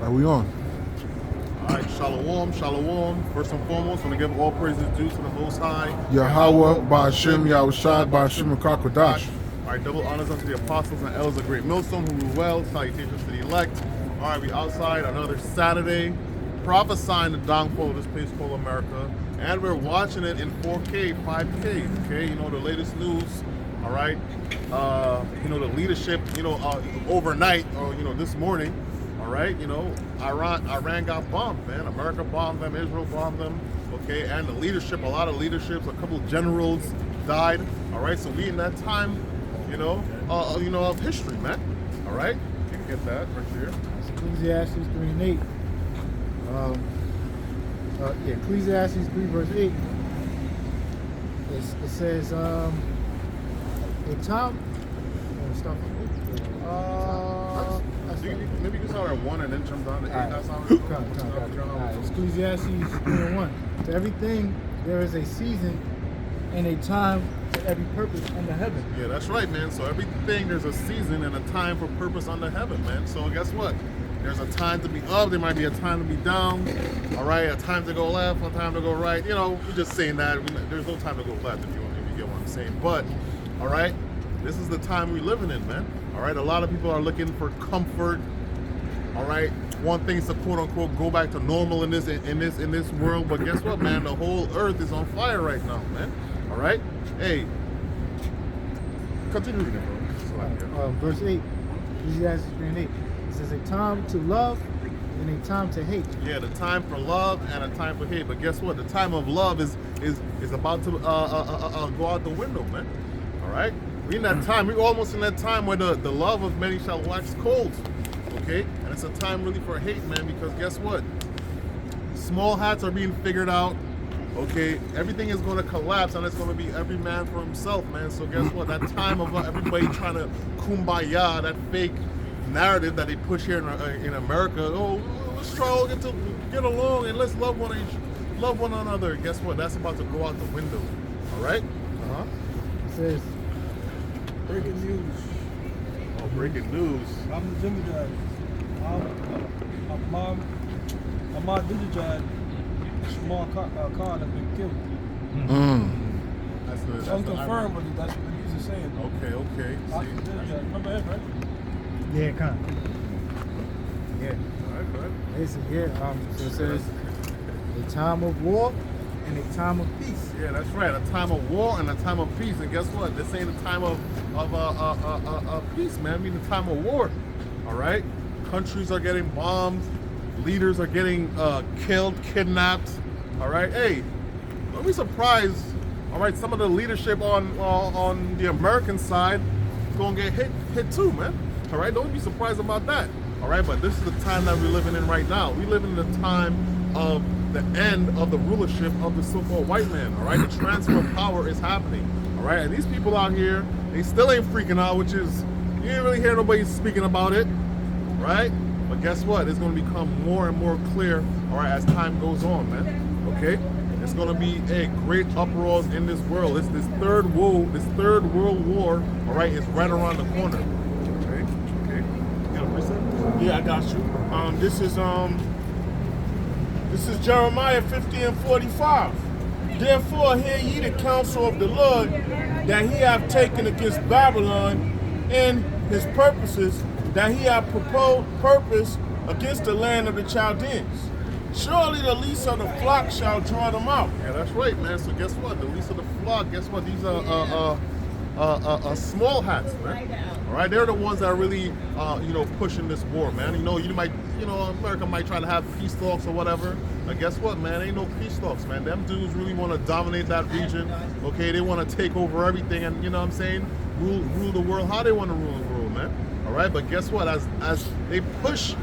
Are we on? All right, shalom, shalom. First and foremost, I'm going to give all praises due to the Most High. Yahweh, Ba'ashem, Yahushad, Ba'ashem, Kakwadash. All right, double honors unto the apostles and elders of Great Millstone who rule well. Salutations to the elect. All right, we outside another Saturday, prophesying the downfall of this place called America. And we're watching it in 4K, 5K, okay? You know, the latest news, all right? You know, the leadership, overnight, or, this morning, all right? You know, Iran got bombed, man. America bombed them, Israel bombed them, okay? And the leadership, a lot of leaderships, a couple of generals died, all right? So we in that time, of history, man, all right? You can get that right here. Ecclesiastes 3 and 8. Ecclesiastes 3 verse 8. It says, the time. Maybe you can start at 1 and then jump down to 8. Right. That's how Right. Ecclesiastes 3 and 1. To everything there is a season and a time to every purpose under heaven. Yeah, that's right, man. So everything, there's a season and a time for purpose under heaven, man. So guess what? There's a time to be up, there might be a time to be down, all right? A time to go left, a time to go right. You know, we're just saying that. There's no time to go left if you get what I'm saying. But, all right, this is the time we're living in, man. All right, a lot of people are looking for comfort, all right? One thing is to quote unquote go back to normal in this world, but guess what, man? The whole earth is on fire right now, man. All right? Hey, continue reading, bro. Verse 8, Ecclesiastes 3 and 8. It says, a time to love and a time to hate. Yeah, the time for love and a time for hate. But guess what? The time of love is about to go out the window, man. All right? We're in that time. We're almost in that time where the love of many shall wax cold. Okay? And it's a time really for hate, man, because guess what? Small hats are being figured out. Okay, everything is going to collapse, and it's going to be every man for himself, man. So guess what? That time of everybody trying to kumbaya, that fake narrative that they push here in America. Oh, let's try all to get along and let's love one another. Guess what? That's about to go out the window. All right? It says, breaking news. Oh, breaking news. I'm the Jimmy Dad. Ahmad Dijajad, Shimon Khan has been killed. That's Unconfirmed, but that's what the news is saying. Okay. See? Remember him, right? yeah, kind of. Yeah. All right, go ahead. Listen, so it says, a time of war and a time of peace. Yeah, that's right. A time of war and a time of peace. And guess what? This ain't a time of peace, man. I mean, a time of war. All right? Countries are getting bombed. Leaders are getting killed, kidnapped. All right? Hey, don't be surprised. All right? Some of the leadership on the American side is going to get hit too, man. All right? Don't be surprised about that. All right? But this is the time that we're living in right now. We live in the time of the end of the rulership of the so-called white man. All right? The transfer of power is happening. All right? And these people out here, they still ain't freaking out, which is, you ain't really hear nobody speaking about it. Right? But guess what? It's going to become more and more clear, all right, as time goes on, man. Okay? It's going to be a great uproars in this world. It's this third world war, all right, is right around the corner. Okay? You got a precept? Yeah, I got you. This is Jeremiah 50 and 45. Therefore hear ye the counsel of the Lord that he hath taken against Babylon and his purposes that he hath proposed purpose against the land of the Chaldeans. Surely the least of the flock shall draw them out. Yeah, that's right, man. So guess what? The least of the flock, guess what? These are small hats, man. All right, they're the ones that are really, pushing this war, man. America might try to have peace talks or whatever. But guess what, man? Ain't no peace talks, man. Them dudes really want to dominate that region. Okay, they want to take over everything, and you know what I'm saying? Rule the world how they want to rule the world, man. All right, but guess what? As they push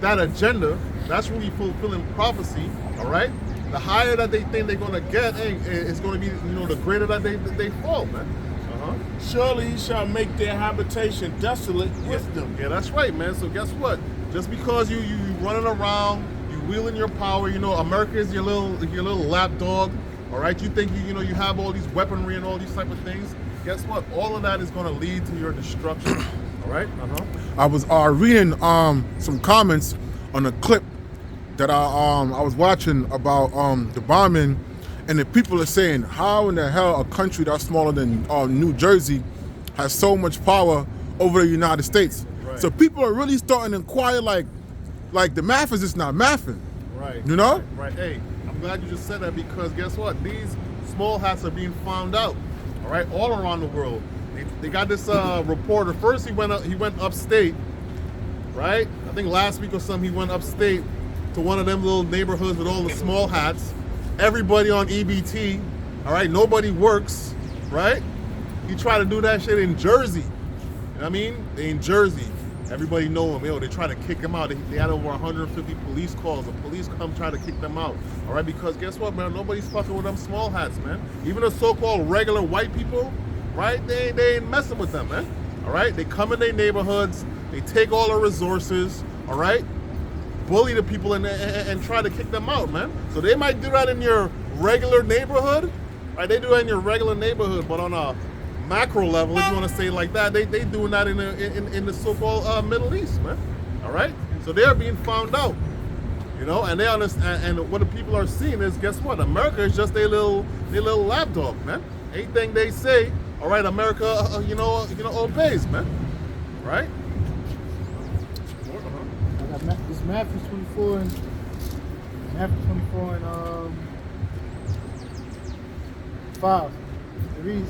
that agenda, that's really fulfilling prophecy. All right, the higher that they think they're gonna get, it's gonna be, the greater that they fall, man. Surely he shall make their habitation desolate with them. Yeah, that's right, man. So guess what? Just because you running around, you wielding your power, America is your little lapdog. All right, you think you have all these weaponry and all these type of things. Guess what? All of that is going to lead to your destruction. All right. I was reading some comments on a clip that I was watching about the bombing, and the people are saying, how in the hell a country that's smaller than New Jersey has so much power over the United States? Right. So people are really starting to inquire, like the math is just not mathing. Right. You know? Right. Hey, I'm glad you just said that, because guess what? These small hats are being found out. All right, all around the world. They got this reporter. First, he went upstate. Right. I think last week or something, he went upstate to one of them little neighborhoods with all the small hats. Everybody on EBT. All right. Nobody works. Right. He tried to do that shit in Jersey. You know what I mean? They in Jersey. Everybody know him. Yo, they try to kick him out. They had over 150 police calls. The police come try to kick them out. All right, because guess what, man? Nobody's fucking with them small hats, man. Even the so-called regular white people, right? They ain't messing with them, man. All right? They come in their neighborhoods. They take all the resources, all right? Bully the people and try to kick them out, man. So they might do that in your regular neighborhood, right? They do that in your regular neighborhood, but on a macro level, if you want to say it like that, they doing that in the so-called Middle East, man. All right, so they're being found out, you know, and they understand. And what the people are seeing is, guess what? America is just their little lapdog, man. Anything they say, all right, America, obeys, man. Right? I got this Matthew 24 and 5. It reads,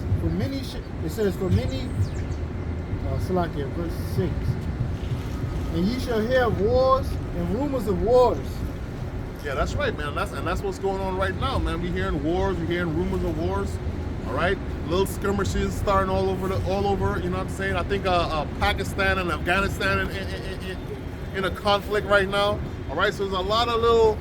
it says, for many, Salakia, verse 6. And ye shall hear of wars and rumors of wars. Yeah, that's right, man. That's what's going on right now, man. We hearing wars, we hearing rumors of wars. All right, little skirmishes starting all over. You know what I'm saying? I think Pakistan and Afghanistan in a conflict right now. All right, so there's a lot of little,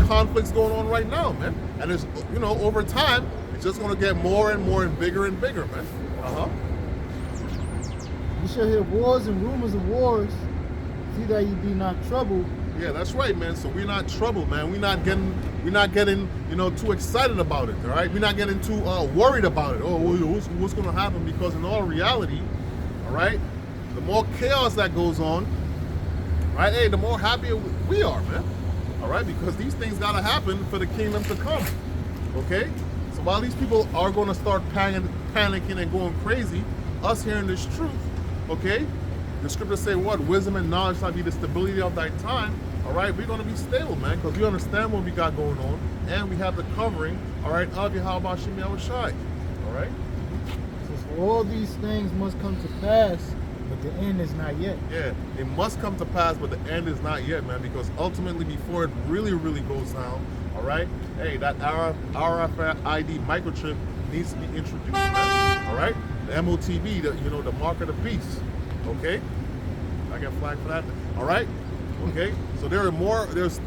conflicts going on right now, man. And it's, over time, it's just going to get more and more and bigger, man. You shall hear wars and rumors of wars. See that you be not troubled. Yeah, that's right, man. So we're not troubled, man. We're not getting, too excited about it. All right, we're not getting too worried about it. Oh, what's going to happen? Because in all reality, all right, the more chaos that goes on, right? Hey, the more happier we are, man. All right, because these things got to happen for the kingdom to come. Okay, so while these people are going to start panicking and going crazy, us hearing this truth, okay, the scriptures say what? Wisdom and knowledge shall be the stability of thy time. All right, we're going to be stable, man, because we understand what we got going on, and we have the covering, all right, of Yahweh Shem Yahushai. All right? So all these things must come to pass, but the end is not yet. Yeah, it must come to pass, but the end is not yet, man, because ultimately before it really, really goes down, all right, hey, that RFID microchip needs to be introduced, man, all right? The MOTB, the mark of the beast, okay? I get flagged for that, all right? Okay, so there are more, there's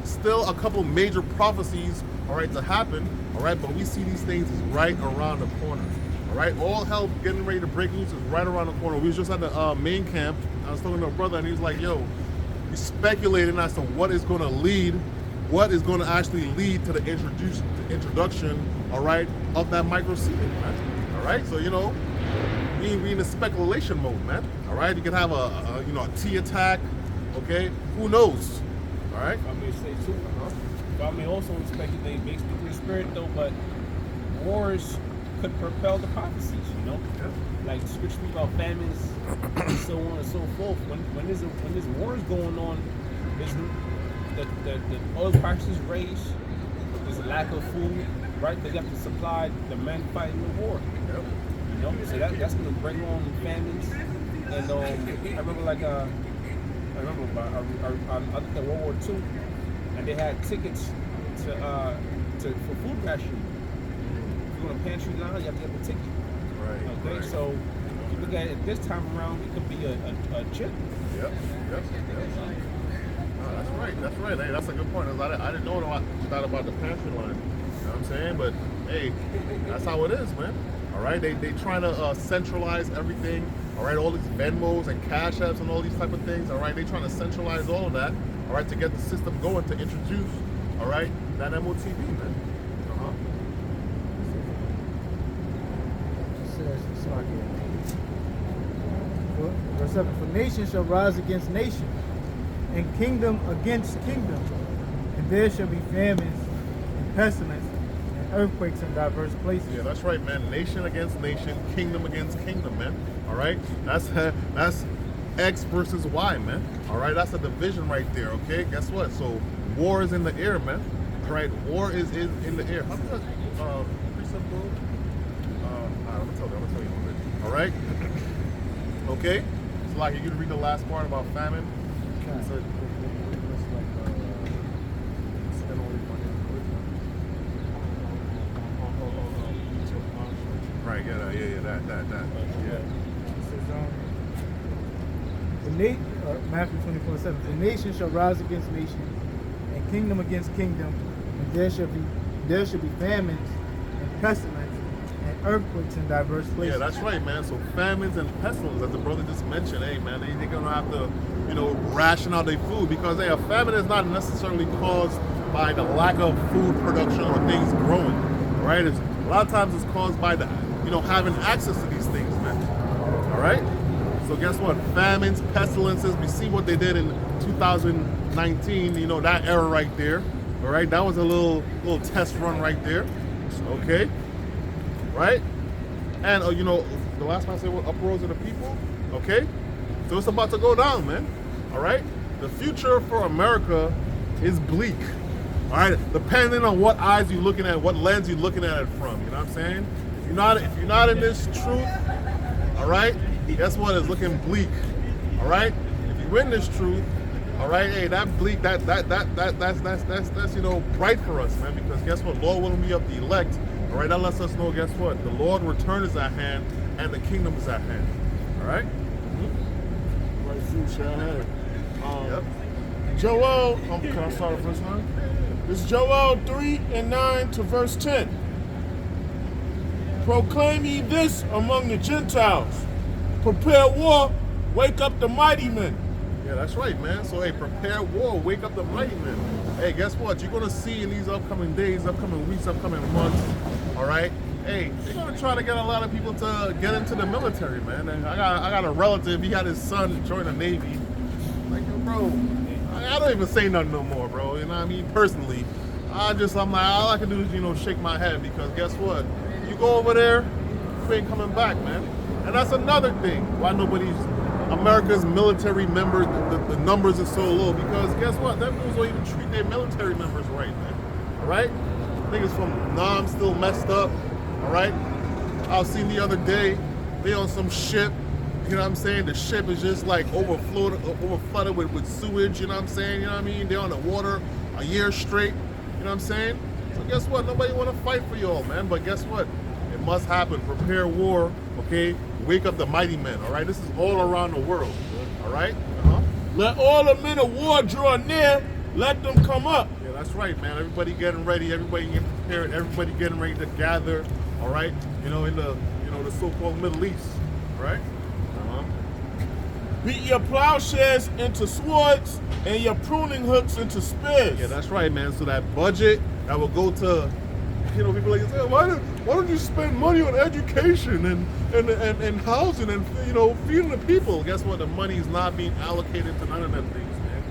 still a couple major prophecies, all right, to happen, all right, but we see these things is right around the corner. All right, all hell getting ready to break loose is right around the corner. We was just at the main camp. I was talking to a brother, and he was like, "Yo, he's speculating as to what is going to actually lead to the introduction, all right, of that micro seeding, man. All right, so we in a speculation mode, man. All right, you can have a T attack, okay? Who knows? All right. I may say too. I may also speculate based on the spirit though, but wars could propel the prophecies, Yeah. like scripture about famines and so on and so forth. When there's wars going on, there's the oil prices raise, there's a lack of food, right? They have to supply the men fighting the war. Yep. So that's gonna bring on famines. And I remember I looked at World War II, and they had tickets for food ration. On a pantry line, you have to get the ticket. Right. Okay, right. so if you look at it this time around, it could be a chip. Yep. That's right. Hey, that's a good point. I didn't know that about the pantry line. You know what I'm saying? But hey, that's how it is, man. All right, they trying to centralize everything. All right, all these Venmos and Cash Apps and all these type of things. All right, they trying to centralize all of that. All right, to get the system going, to introduce, all right, that MOTB, man. It says, verse 7, for nation shall rise against nation, and kingdom against kingdom, and there shall be famines and pestilence and earthquakes in diverse places. Yeah, that's right, man. Nation against nation, kingdom against kingdom, man. All right, that's X versus Y, man. All right, that's a division right there. Okay, guess what? So war is in the air, man. All right, war is in the air. How does that precept go? I'm gonna tell you in a minute. All right. Okay. So like, you can read the last part about famine. So, right, yeah, that. Yeah. Matthew 24:7. The nation shall rise against nation, and kingdom against kingdom, and there shall be famines and pestilence and earthquakes in diverse places. Yeah, that's right, man. So famines and pestilence, as the brother just mentioned, hey, man, they're gonna have to, ration out their food, because hey, a famine is not necessarily caused by the lack of food production or things growing, right? A lot of times it's caused by the, having access to these things, man. All right. So guess what? Famines, pestilences. We see what they did in 2019. That era right there. All right, that was a little test run right there. Okay, right? And the last time I said, what uprose of the people? Okay, so it's about to go down, man. All right, the future for America is bleak. All right, depending on what eyes you're looking at, what lens you're looking at it from. You know what I'm saying? If you're not in this truth, all right, guess what? It's looking bleak. All right, if you're in this truth, all right, hey, that bleak, that's bright for us, man. Because guess what? Lord willing, we of the elect. All right, that lets us know. Guess what? The Lord return is at hand, and the kingdom is at hand. All right. Right, food shall have. Yep. Joel, can I start at verse 9? This is Joel 3:9 to verse 10. Proclaim ye this among the Gentiles. Prepare war, wake up the mighty men. Yeah, that's right, man. So, hey, prepare war, wake up the mighty men. Hey, guess what? You're going to see in these upcoming days, upcoming weeks, upcoming months, all right? Hey, they're going to try to get a lot of people to get into the military, man. And I got a relative, he had his son join the Navy. Like, yo, bro, I don't even say nothing no more, bro. You know what I mean? Personally, I'm like, all I can do is, shake my head, because guess what? You go over there, you ain't coming back, man. And that's another thing why America's military members, the numbers are so low, because guess what? Them dudes don't even treat their military members right, man. All right? Niggas from Nam still messed up. All right? I was seeing the other day, they on some ship. You know what I'm saying? The ship is just like overflooded with sewage. You know what I'm saying? You know what I mean? They're on the water a year straight. You know what I'm saying? So guess what? Nobody want to fight for y'all, man. But guess what? It must happen. Prepare war. Okay? Wake up the mighty men, all right? This is all around the world, all right? Let all the men of war draw near, let them come up. Yeah, that's right, man. Everybody getting ready, everybody getting prepared, everybody getting ready to gather, all right? In the so-called Middle East, all right? Beat your plowshares into swords and your pruning hooks into spears. Yeah, that's right, man. So that budget that will go to, people like, why don't you spend money on education and housing and feeding the people? Guess what? The money is not being allocated to none of them things, man.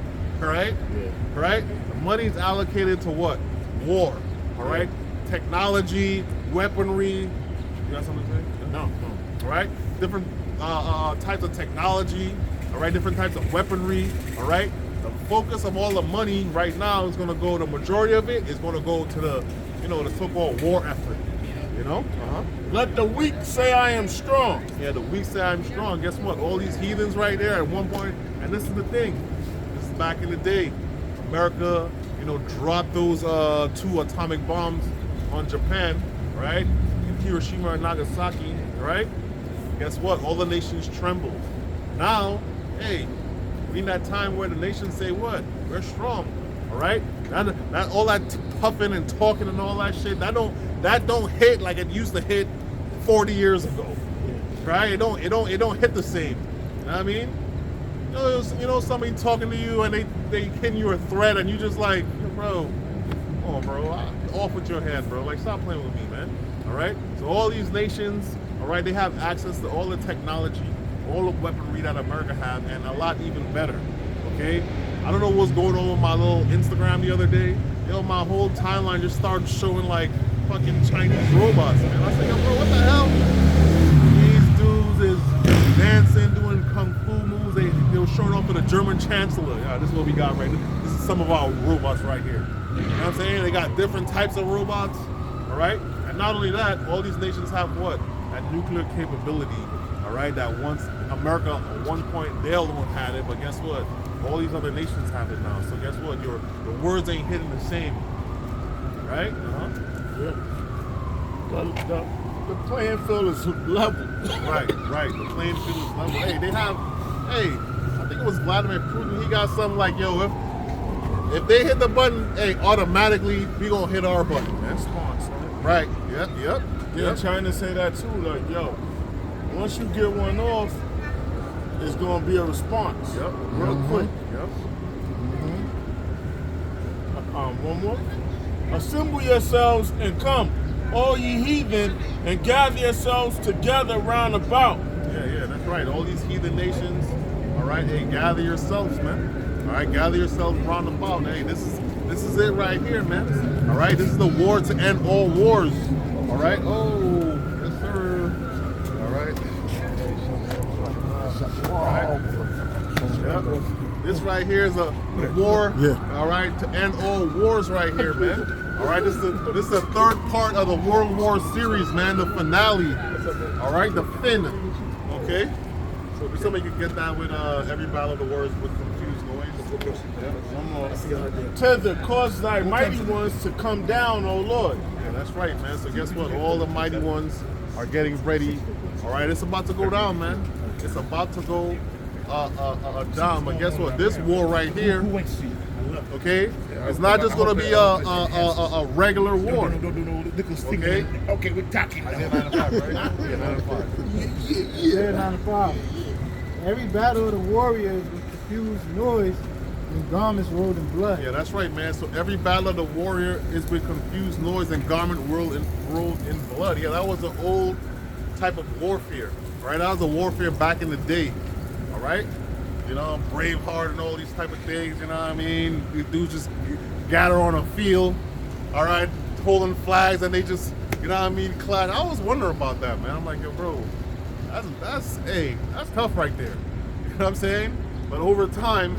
All right? Yeah. Right? The money is allocated to what? War. All right? Technology, weaponry. You got something to say? No. All right? Different types of technology. All right? Different types of weaponry. All right? The focus of all the money right now is going to go. The majority of it is going to go to the so-called war effort. Let the weak say I am strong. Yeah, the weak say I'm strong. Guess what? All these heathens right there at one point, and this is the thing. This is back in the day. America, dropped those 2 atomic bombs on Japan, right? In Hiroshima and Nagasaki, right? Guess what? All the nations trembled. Now, hey, we're in that time where the nations say what? We're strong. All right, not all that puffing and talking and all that shit. That don't hit like it used to hit 40 years ago, right? It don't hit the same. You know what I mean? Somebody talking to you and they hitting you a threat and you just like, bro, come on, bro, off with your head, bro. Like, stop playing with me, man. All right. So all these nations, all right, they have access to all the technology. all the weaponry that America has, and a lot even better. Okay, I don't know what's going on with my little Instagram the other day. Yo, my whole timeline just started showing like fucking Chinese robots. Man, I was like, yo, bro, what the hell? These dudes is dancing, doing kung fu moves. They were showing off to the German chancellor. Yeah, this is what we got right now. This is some of our robots right here. You know what I'm saying? They got different types of robots. All right, and not only that, all these nations have what? That nuclear capability. All right, that once America at one point they alone had it, but guess what? All these other nations have it now. So guess what? Your words ain't hitting the same, right? Yeah. The playing field is level. Right. The playing field is level. Hey, they have. Hey, I think it was Vladimir Putin. He got something like, yo, if they hit the button, hey, automatically we gonna hit our button. That's response, right? Right. Yep. Yeah, China say that too. Like, yo, once you get one off, it's gonna be a response. Yep. Real quick. Yep. One more. Assemble yourselves and come, all ye heathen, and gather yourselves together round about. Yeah, that's right. All these heathen nations, all right, hey, gather yourselves, man. All right, gather yourselves round about. Hey, this is it right here, man. All right, this is the war to end all wars. All right. Oh, yes, sir. All right. Yep. This right here is a war. Yeah. All right, to end all wars right here, man. All right, this is the third part of the World War series, man. The finale. All right, the fin. Okay. So somebody could get that with every battle of the words with confused noise. Yeah. One more. Tether, cause thy mighty ones to come down, O Lord. Yeah, that's right, man. So guess what? All the mighty ones are getting ready. All right, it's about to go down, man. It's about to go down. But guess what? This war right here, okay, it's not just going to be a regular war. Okay. Okay, we're talking. I get 9 to 5, right? Yeah, 9 to 5. Yeah, 9 to 5. Every battle of the warriors with confused noise and garments rolled in blood. Yeah, that's right, man. So every battle of the warrior is with confused noise and garment rolled in blood. Yeah, that was an old type of warfare, right? That was a warfare back in the day, all right? You know, Braveheart and all these type of things, you know what I mean? These dudes just gather on a field, all right, holding flags, and they just, you know what I mean, clad. I was wondering about that, man. I'm like, yo, bro, that's tough right there. You know what I'm saying? But over time,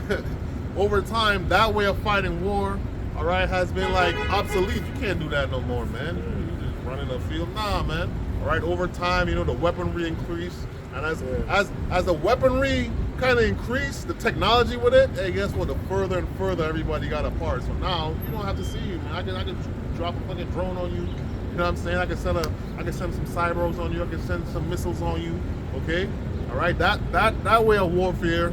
that way of fighting war, all right, has been like obsolete. You can't do that no more, man. You just run in the field, nah, man. All right, over time, you know, the weaponry increased, and as the weaponry kind of increased, the technology with it, hey, guess what? The further and further everybody got apart. So now you don't have to see you, man. I can drop a fucking drone on you. You know what I'm saying? I can send some cybers on you. I can send some missiles on you. Okay, all right. That way of warfare.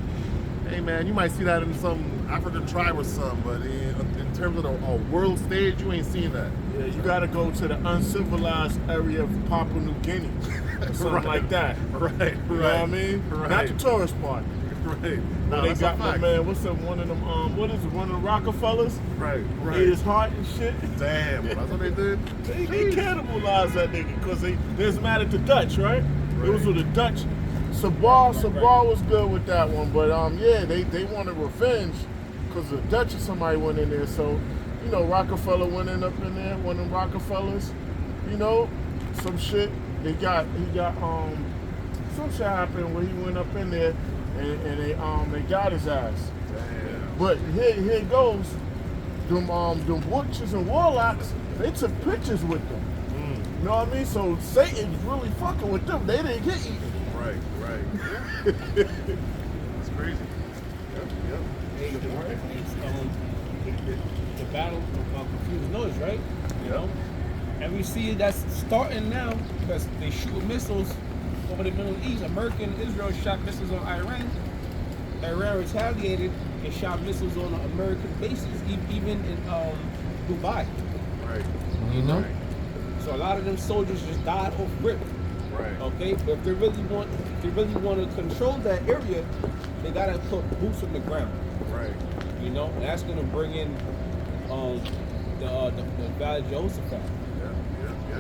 Hey, man, you might see that in some African tribe or something, but in terms of a world stage, you ain't seeing that. Yeah, you gotta go to the uncivilized area of Papua New Guinea or something like that. Right. You know what I mean? Right. Not the tourist part. Right. Where they got my man, what's up, one of them, one of the Rockefellers? Right. Ate his heart and shit. Damn, that's what they did? They cannibalized that nigga because they was mad at the Dutch, right? It was with the Dutch. Sabal was good with that one, but yeah, they wanted revenge because the Dutch or somebody went in there. So, you know, Rockefeller went up in there, one of them Rockefellers, you know, some shit. He got some shit happened where he went up in there and they got his ass. Damn. But here it goes. Them witches and warlocks, they took pictures with them. You know what I mean? So Satan's really fucking with them. They didn't get eaten. Right. It's crazy. Yep. The battle of confused noise, right? You Yep. know? And we see that's starting now because they shoot missiles over the Middle East. America and Israel shot missiles on Iran. Iran retaliated and shot missiles on American bases, even in Dubai. Right. You know? Right. So a lot of them soldiers just died off rip. Right. Okay, but if they really want to control that area, they gotta put boots on the ground. Right. You know, and that's gonna bring in the Valley of Jehoshaphat.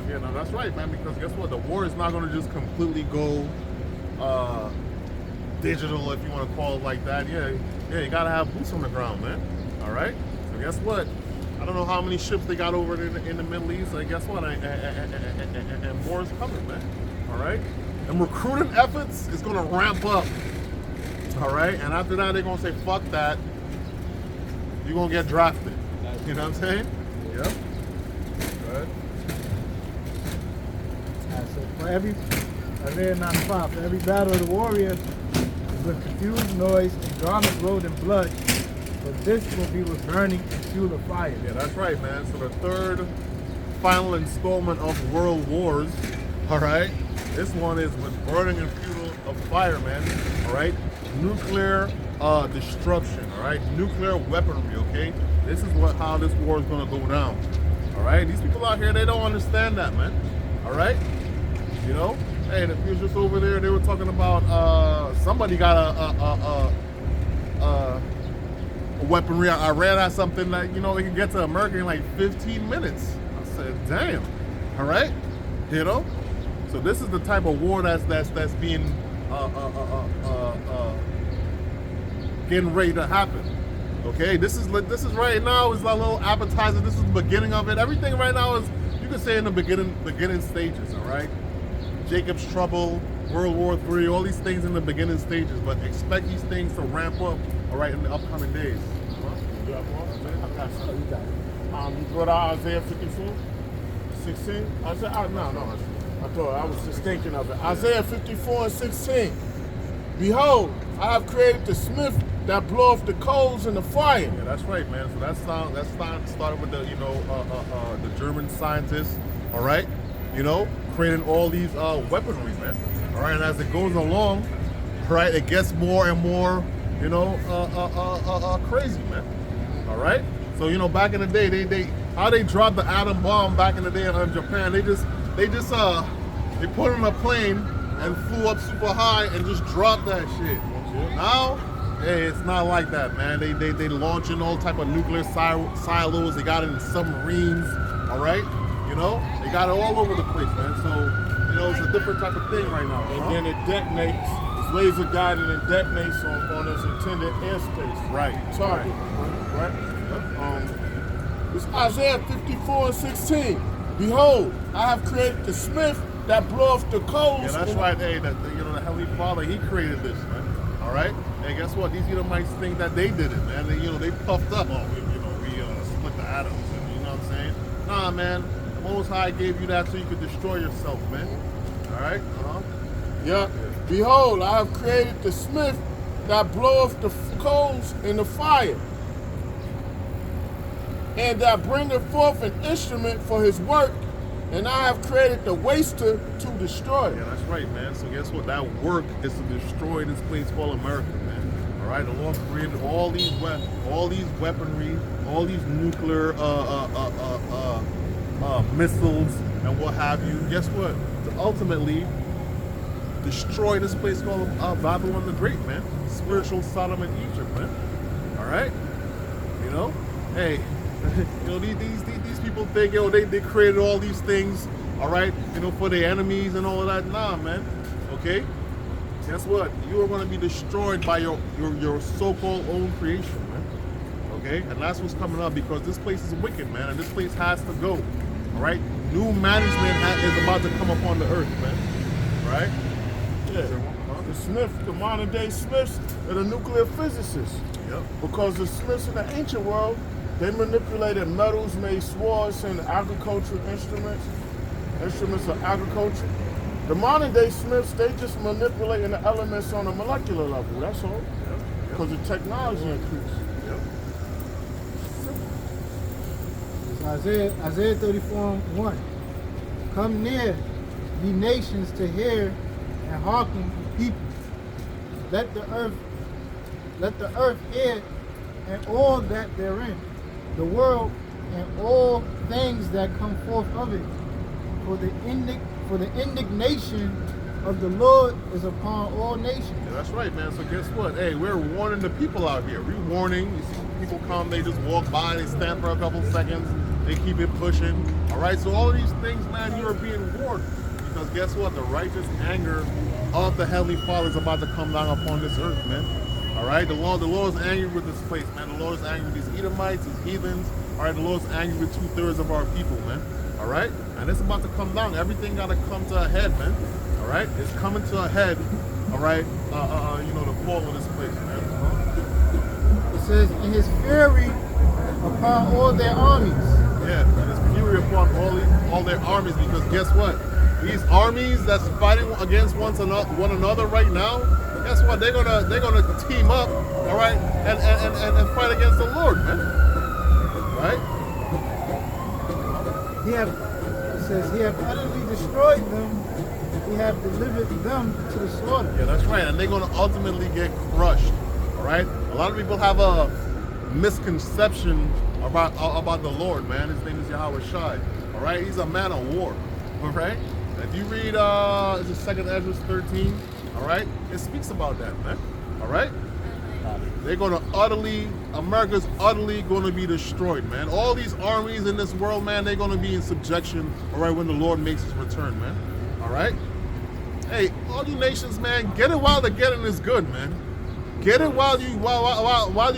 Yeah. No, that's right, man. Because guess what? The war is not going to just completely go digital, if you want to call it like that. Yeah, you gotta have boots on the ground, man. All right. So guess what? I don't know how many ships they got over in the Middle East. And guess what? And more is coming, man. All right. And recruiting efforts is gonna ramp up. All right. And after that, they're gonna say, "Fuck that. You're gonna get drafted." You know what I'm saying? Yep. Right. So for every Isaiah 9:5, for every battle of the warrior with confused noise and garments rolled in blood, but this will be with burning and fuel of fire. Yeah, that's right, man. So the third final installment of World Wars, all right? This one is with burning and fuel of fire, man, all right? Nuclear destruction, all right? Nuclear weaponry, okay? This is how this war is going to go down, all right? These people out here, they don't understand that, man, all right? You know? Hey, the futurists over there, they were talking about somebody got a weaponry. I read out something that, you know, it can get to America in like 15 minutes. I said, damn. All right? You know? So this is the type of war that's being getting ready to happen. Okay? This is right now is a little appetizer. This is the beginning of it. Everything right now is, you could say, in the beginning stages, all right? Jacob's Trouble, World War III, all these things in the beginning stages, but expect these things to ramp up, all right, in the upcoming days. You brought out Isaiah 54, 16? No. I thought I was just thinking of it. Isaiah 54 and 16. Behold, I have created the smith that bloweth the coals in the fire. Yeah, that's right, man. So that started with the, the German scientists, all right, creating all these weaponry, man. All right, and as it goes along, right, it gets more and more, crazy, man. All right. So back in the day, they dropped the atom bomb back in the day in Japan. They put on a plane and flew up super high and just dropped that shit. Now, hey, it's not like that, man. They launching all type of nuclear silos. They got it in submarines. All right. They got it all over the place, man. So, it's a different type of thing right now. And then it detonates, it's laser guided and detonates on its intended airspace. Right. Target. Right? It's Isaiah 54 and 16. Behold, I have created the smith that bloweth the coals. Yeah, that's right. Hey, the Heavenly Father, He created this, man. All right. And guess what? These Edomites think that they did it, man. They puffed up. Oh, we split the atoms, and you know what I'm saying? Nah, man. The Most High gave you that so you could destroy yourself, man. All right. Yeah. Behold, I have created the smith that bloweth the coals in the fire, and that bringeth forth an instrument for his work, and I have created the waster to destroy. Yeah, that's right, man. So guess what? That work is to destroy this place called America, man. All right. The Lord created all these weaponry, all these nuclear missiles and what have you. Guess what? To ultimately destroy this place called Babylon the Great, man. Spiritual Sodom and Egypt, man. All right. Hey. These people think, they created all these things, all right, for their enemies and all of that. Nah, man. Okay. Guess what? You are going to be destroyed by your so-called own creation, man. Okay. And that's what's coming up, because this place is wicked, man, and this place has to go. All right. New management is about to come upon the earth, man. Right? Yeah. The Smith, the modern day Smiths, are the nuclear physicists. Yep. Because the Smiths in the ancient world, they manipulated metals, made swords and agricultural instruments of agriculture. The modern day Smiths, they just manipulating the elements on a molecular level, that's all. Because the technology increased. Isaiah 34:1. Come near, ye nations, to hear and hearken, ye people. Let the earth hear and all that therein, the world and all things that come forth of it. For the indignation of the Lord is upon all nations. Yeah, that's right, man. So guess what? Hey, we're warning the people out here. We're warning. You see people come, they just walk by, they stand for a couple seconds, they keep it pushing. All right, so all of these things, man, you are being warned. You know what Because guess what? The righteous anger of the Heavenly Father is about to come down upon this earth, man. All right? The Lord is angry with this place, man. The Lord is angry with these Edomites, these heathens. All right? The Lord is angry with 2/3 of our people, man. All right? And it's about to come down. Everything got to come to a head, man. All right? It's coming to a head. All right? The fall of this place, man. It says, in his fury upon all their armies. Yeah, and his fury upon all their armies, because guess what? These armies that's fighting against one another right now, guess what? They're gonna team up, all right, and fight against the Lord, man. Right? It says, he have utterly destroyed them. He have delivered them to the slaughter. Yeah, that's right. And they're gonna ultimately get crushed. All right. A lot of people have a misconception about the Lord, man. His name is Yahweh Shai. All right. He's a man of war. All right. If you read, is it 2nd Ezra 13? All right. It speaks about that, man. All right. They're going to America's utterly going to be destroyed, man. All these armies in this world, man, they're going to be in subjection, all right, when the Lord makes his return, man. All right? Hey, all you nations, man, get it while the getting is good, man. Get it while you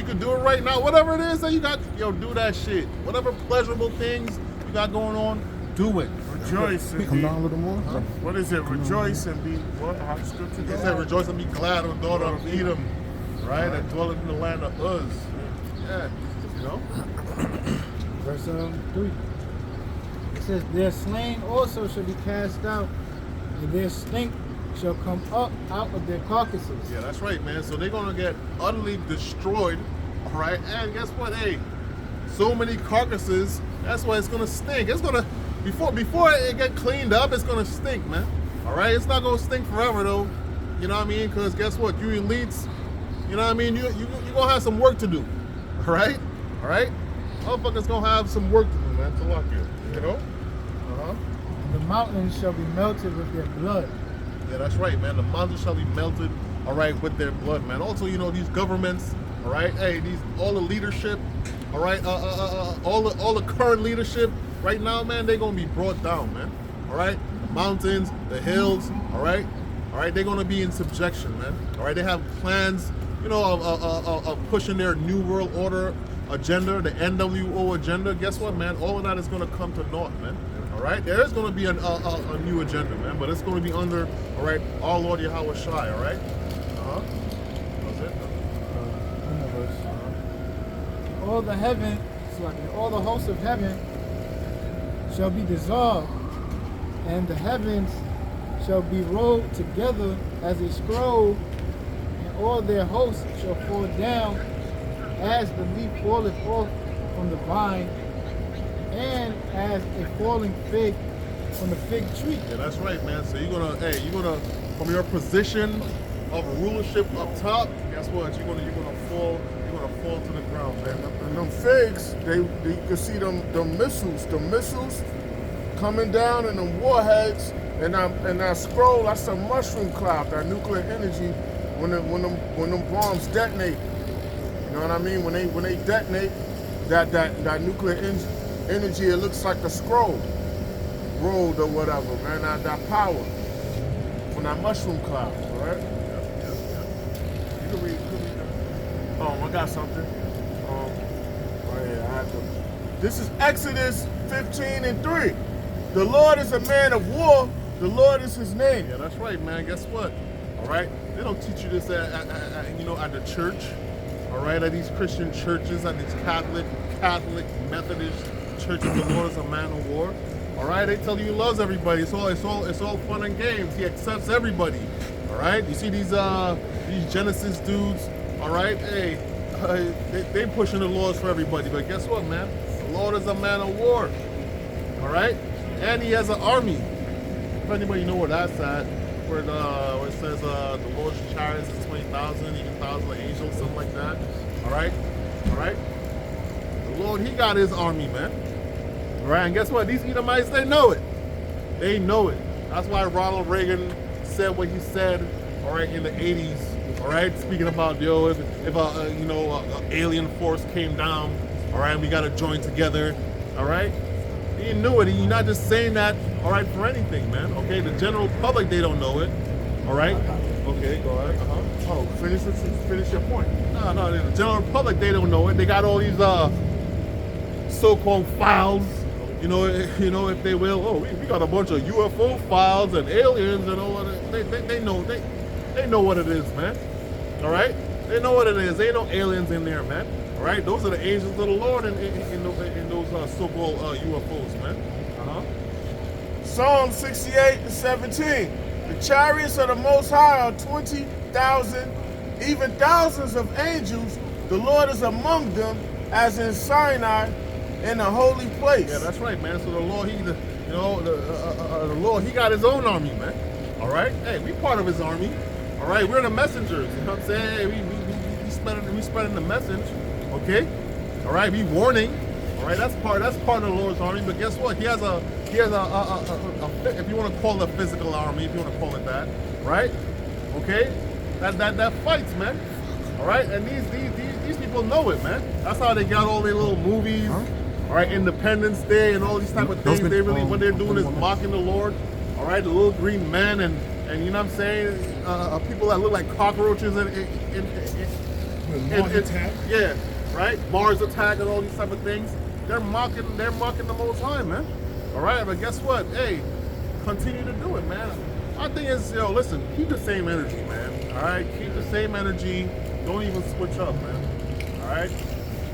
can do it right now. Whatever it is that you got, do that shit. Whatever pleasurable things you got going on, do it. Rejoice and Come be, down a little more. what is it? Rejoice and be, what? How the scripture He goes? said, rejoice and be glad, O daughter of Edom, right? That dwelleth in the land of Uz. Yeah, Verse 3. It says, their slain also shall be cast out, and their stink shall come up out of their carcasses. Yeah, that's right, man. So they're gonna get utterly destroyed, all right? And guess what? Hey, so many carcasses. That's why it's gonna stink. It's gonna before it get cleaned up, it's gonna stink, man. All right, it's not gonna stink forever though. You know what I mean? Because guess what? You elites, you know what I mean? You gonna have some work to do. All right, all right. Motherfuckers gonna have some work to do, man. To lock you, you know? And the mountains shall be melted with their blood. Yeah, that's right, man. The mountains shall be melted, all right, with their blood, man. Also, these governments, all right, hey, all the leadership, all right, all the current leadership right now, man, they're gonna be brought down, man. All right, the mountains, the hills, all right, they're gonna be in subjection, man. All right, they have plans, of pushing their New World Order agenda, the NWO agenda. Guess what, man? All of that is gonna come to naught, man. All right, there is going to be a new agenda, man, but it's going to be under, all right, our Lord Yahweh Shai, all right? That's it. All the heaven, all the hosts of heaven shall be dissolved, and the heavens shall be rolled together as a scroll, and all their hosts shall fall down as the leaf falleth off from the vine, and as a falling fig from the fig tree. Yeah, that's right, man. So you're gonna from your position of rulership up top, guess what? You're gonna fall to the ground, man. And them figs, you can see them missiles coming down, and them warheads, and that scroll, that's a mushroom cloud, that nuclear energy when them bombs detonate. You know what I mean? When they detonate, that nuclear energy, it looks like a scroll rolled or whatever, man. That power from that mushroom cloud, all right? You can read. I got something. Right here, I have to. This is Exodus 15:3. The Lord is a man of war. The Lord is his name. Yeah, that's right, man. Guess what? All right, they don't teach you this at the church. All right, at these Christian churches, at these Catholic, Methodist churches, the Lord is a man of war. All right, they tell you he loves everybody. It's all fun and games. He accepts everybody. All right, you see these Genesis dudes. All right, hey, they pushing the laws for everybody. But guess what, man? The Lord is a man of war. All right, and he has an army. If anybody know where that's at, where it says the Lord's chariots is 20,000, even 1,000 angels, something like that. All right. The Lord, he got his army, man. All right, and guess what? These Edomites, they know it. They know it. That's why Ronald Reagan said what he said. All right, in the 80s. All right, speaking about if an alien force came down. All right, we got to join together. All right. He knew it. He's not just saying that, all right, for anything, man. Okay, the general public, they don't know it. All right. Okay, go ahead. Oh, finish your point. No, the general public, they don't know it. They got all these so-called files, you know, if they will. Oh, we got a bunch of UFO files and aliens and all that. They know what it is, man. All right, they know what it is. Ain't no aliens in there, man. All right, those are the angels of the Lord in those so-called UFOs, man. Psalm 68:17. The chariots of the Most High are 20,000, even thousands of angels. The Lord is among them, as in Sinai, in the holy place. Yeah, that's right, man. So the Lord, the Lord, He got His own army, man. All right, hey, we part of His army. All right, we're the messengers. You know what I'm saying? Hey, we spreading the message. Okay, all right, we warning. All right, that's part of the Lord's army. But guess what? He has a if you want to call it a physical army, if you want to call it that, right? Okay, that fights, man. All right, and these people know it, man. That's how they got all their little movies. All right, Independence Day and all these type of things. They really what they're doing is mocking the Lord. All right, the little green men and you know what I'm saying? People that look like cockroaches yeah, right. Mars attack and all these type of things. They're mocking the Most High, man. All right, but guess what? Hey, continue to do it, man. My thing is, listen, keep the same energy, man. All right, keep the same energy. Don't even switch up, man. All right.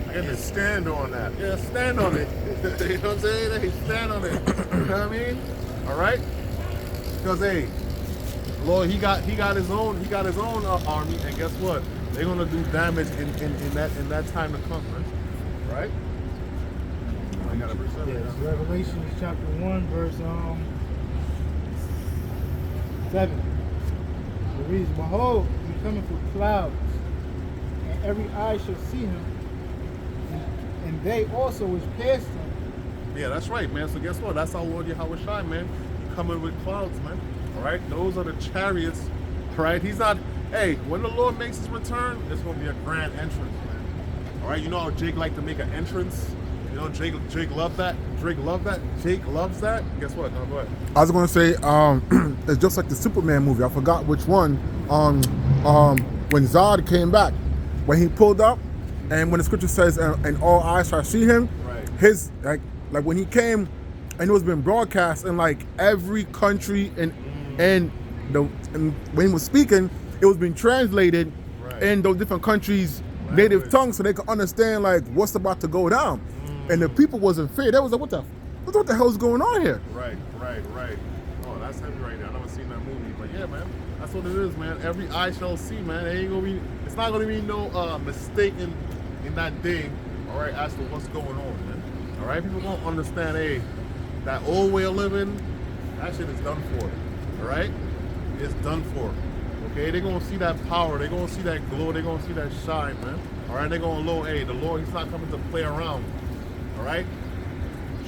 I got to stand on that. Yeah, stand on it. You know what I'm saying? Hey, stand on it. You know what I mean? All right. Because hey, Lord, he got his own army, and guess what? They're gonna do damage in that time to come, man. Right? I got a verse. Yes, Revelation chapter 1, verse 7. It reads, Behold, he cometh with clouds, and every eye shall see him, and they also which pierced him. Yeah, that's right, man. So guess what? That's our Lord Yahweh Shai, man. Coming with clouds, man. All right? Those are the chariots. All right? He's not... Hey, when the Lord makes his return, it's going to be a grand entrance, man. All right? You know how Jake liked to make an entrance? You know, Jake loved that. Jake loves that. Guess what? No, go ahead. I was going to say, it's just like the Superman movie. I forgot which one. When Zod came back, when he pulled up, and when the scripture says, and all eyes shall see him, Right. his, like when he came, and it was being broadcast in like every country, and when he was speaking, it was being translated Right. in those different countries' native tongues, so they could understand like what's about to go down. And the people was in fear. They was like, what the hell's going on here? Right. Oh, that's heavy right now. I never seen that movie, but yeah, man, that's what it is, man. Every eye shall see, man. It's not gonna be no mistake in that day, all right, as to what's going on, man. All right, people gonna understand. Hey, that old way of living, that shit is done for. All right, it's done for. Okay, they're gonna see that power. They're gonna see that glow. They're gonna see that shine, man. All right, they're gonna know, hey, the Lord, He's not coming to play around. All right,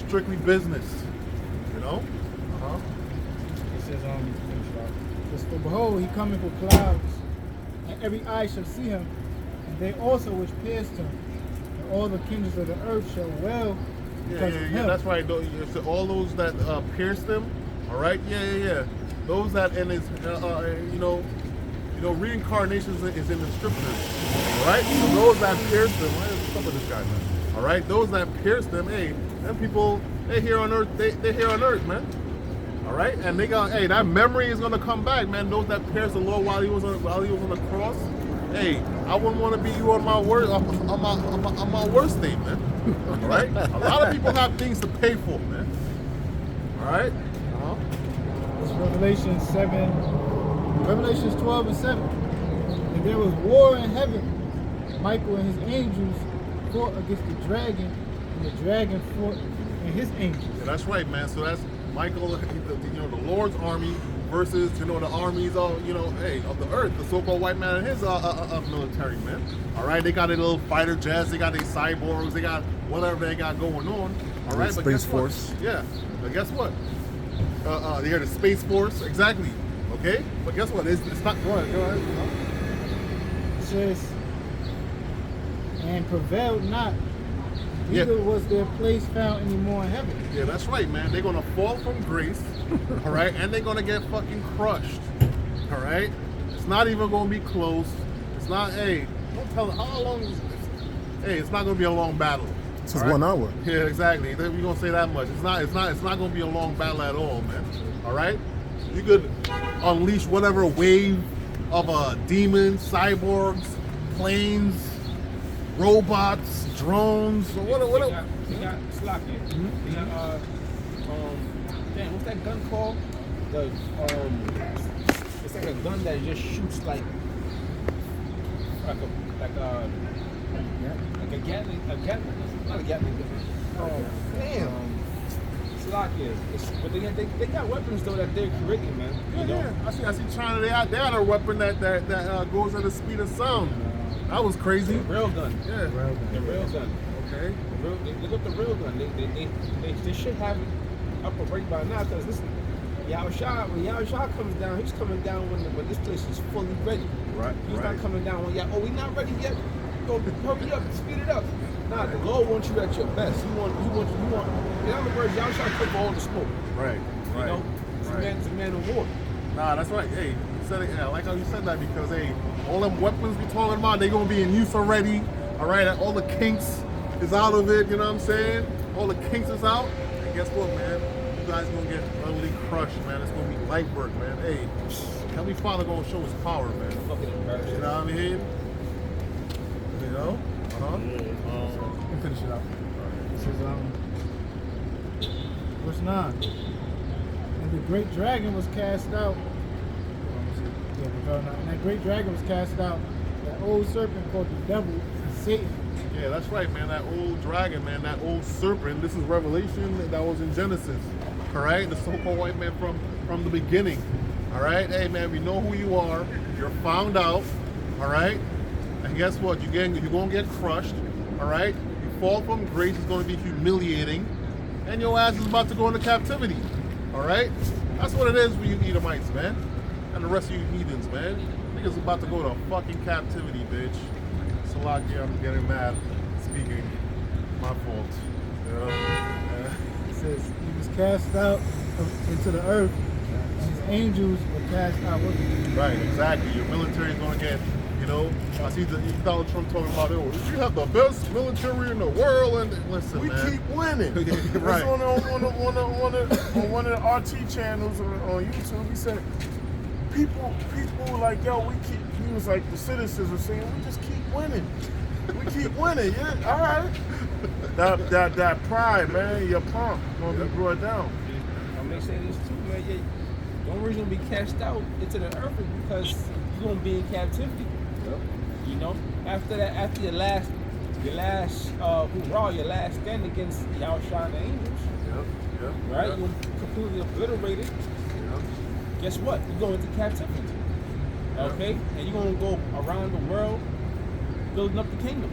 strictly business. You know. It says, For behold, he cometh with clouds, and every eye shall see him, and they also which pierced him, and all the kingdoms of the earth shall wail because of him. Yeah, that's right. So all those that pierced him, all right, yeah. Those that and his, reincarnation is in the scriptures, all right. So those that pierced him, what's up with this guy, man? All right, those that pierced him, hey, them people, they here on earth, they here on earth, man. All right, and they got, hey, that memory is gonna come back, man. Those that pierced the Lord while he was on the cross. Hey, I wouldn't want to be you on my worst day, man. All right, a lot of people have things to pay for, man. All right. It's Revelations 12 and 7. And there was war in heaven. Michael and his angels fought against the dragon, and the dragon fought and his angels. Yeah, that's right, man. So that's Michael, the Lord's army versus, the armies of, of the earth, the so-called white man and his military, man. All right, they got their little fighter jets, they got their cyborgs, they got whatever they got going on. All right, but Space guess Force. What? Yeah, but guess what? They got the Space Force, exactly. Okay, but guess what? It's not. Go ahead. It says, and prevailed not neither was their place found anymore in heaven. Yeah, that's right, man. They're gonna fall from grace, all right, and they're gonna get fucking crushed, all right. It's not even gonna be close. It's not. Hey, don't tell them how long is this. Hey, it's not gonna be a long battle. This is all right? 1 hour. Yeah, exactly. We're gonna say that much. It's not gonna be a long battle at all, man. All right. You could unleash whatever wave of demons, cyborgs, planes, robots, drones, or whatever. They got Slocky. They got damn, what's that gun called? It's like a gun that just shoots like a Gatling, not a Gatling gun. Oh damn. Slocky. But they got weapons though that they're creating, man. You know? Yeah. I see China. They had a weapon that goes at the speed of sound. That was crazy. The rail gun. Yeah. The rail gun. Okay. Look up the rail gun. They should have it up right by now. Because listen, when Yahushua comes down, he's coming down when this place is fully ready. Right. He's not coming down when we're not ready yet. Go hurry up, speed it up. Nah, the Lord wants you at your best. He want. In other words, Yahushua took all the smoke. Right. You know, it's a man of war. Nah, that's right. Hey, you said it. Yeah, I like how you said that because hey, all them weapons we talking about, they gonna be in use already. All right, all the kinks is out of it. You know what I'm saying? All the kinks is out. And guess what, man? You guys gonna get utterly crushed, man. It's gonna be light work, man. Hey, Heavenly Father gonna show His power, man. Fucking embarrassing. You know what I mean? You know? Finish it out. This is verse 9. And the great dragon was cast out. And that great dragon was cast out, that old serpent called the devil and Satan. Yeah, that's right, man. That old dragon, man, that old serpent. This is Revelation that was in Genesis. All right, the so-called white man from the beginning. All right, hey man, we know who you are. You're found out. All right, and guess what? You're gonna get crushed. All right, you fall from grace. It's gonna be humiliating, and your ass is about to go into captivity. All right, that's what it is for you Edomites, man, and the rest of you heathens, man. Niggas about to go to fucking captivity, bitch. Salakia, I'm getting mad. Speaking, my fault. Yeah. It says he was cast out into the earth, and his angels were cast out with him. Right, exactly. Your military is going to get, you know, I see Donald Trump talking about, oh, you have the best military in the world, and listen, We man. keep winning. Right. It's on one of the RT channels on YouTube. He said, people were like, yo, he was like, the citizens were saying, we just keep winning. We keep winning, yeah, all right. That pride, man, your pump gonna be brought down. And they say this too, man. Yeah, the only reason we be cast out into the earth is because you're gonna be in captivity. Yep. You know, after that, after your last hoorah, your last stand against Yahushua and the angels, Yep. right? Yep. You're completely obliterated. Yep. Guess what? You're going into captivity. Okay, and you're gonna go around the world building up the kingdom.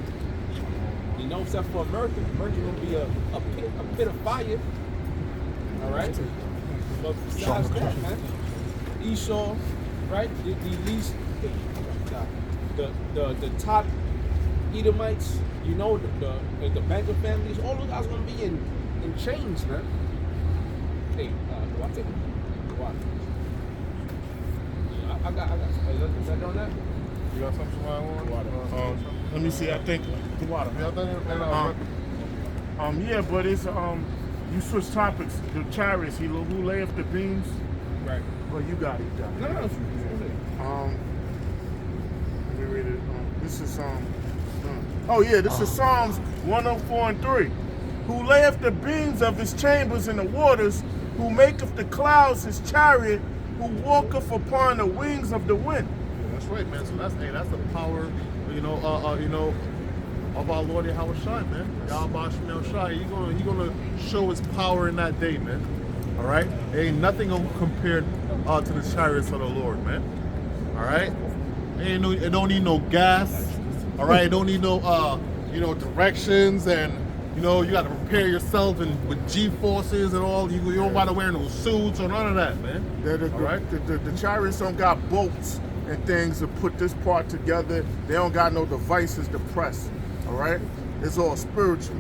You know, except for America. America gonna be a pit of fire. All right. But besides that, man, Esau, right? The top Edomites, you know, the banker families, all those guys gonna be in chains, man. Hey, I'll take it. Watch. I got. Is that on that? You got something I want? Let me see, I think the water. Yeah, I think Yeah, but it's you switch topics. The chariots, who layeth the beams. Right. Well, you got it. No. Let me read it. This is this is Psalms 104 and 3. Who layeth the beams of his chambers in the waters, who maketh the clouds his chariot, who walketh upon the wings of the wind. Yeah, that's right, man. So that's the power, of our Lord Yahushua, man. Yahweh Shemel Shai. He's gonna show his power in that day, man. All right, ain't nothing compared to the chariots of the Lord, man. All right, it don't need no gas. All right, it don't need no directions, and you got to prepare yourself and with G forces and all. You don't want to wear no suits or none of that, man. All right, the chariots don't got bolts and things to put this part together. They don't got no devices to press. All right, it's all spiritual.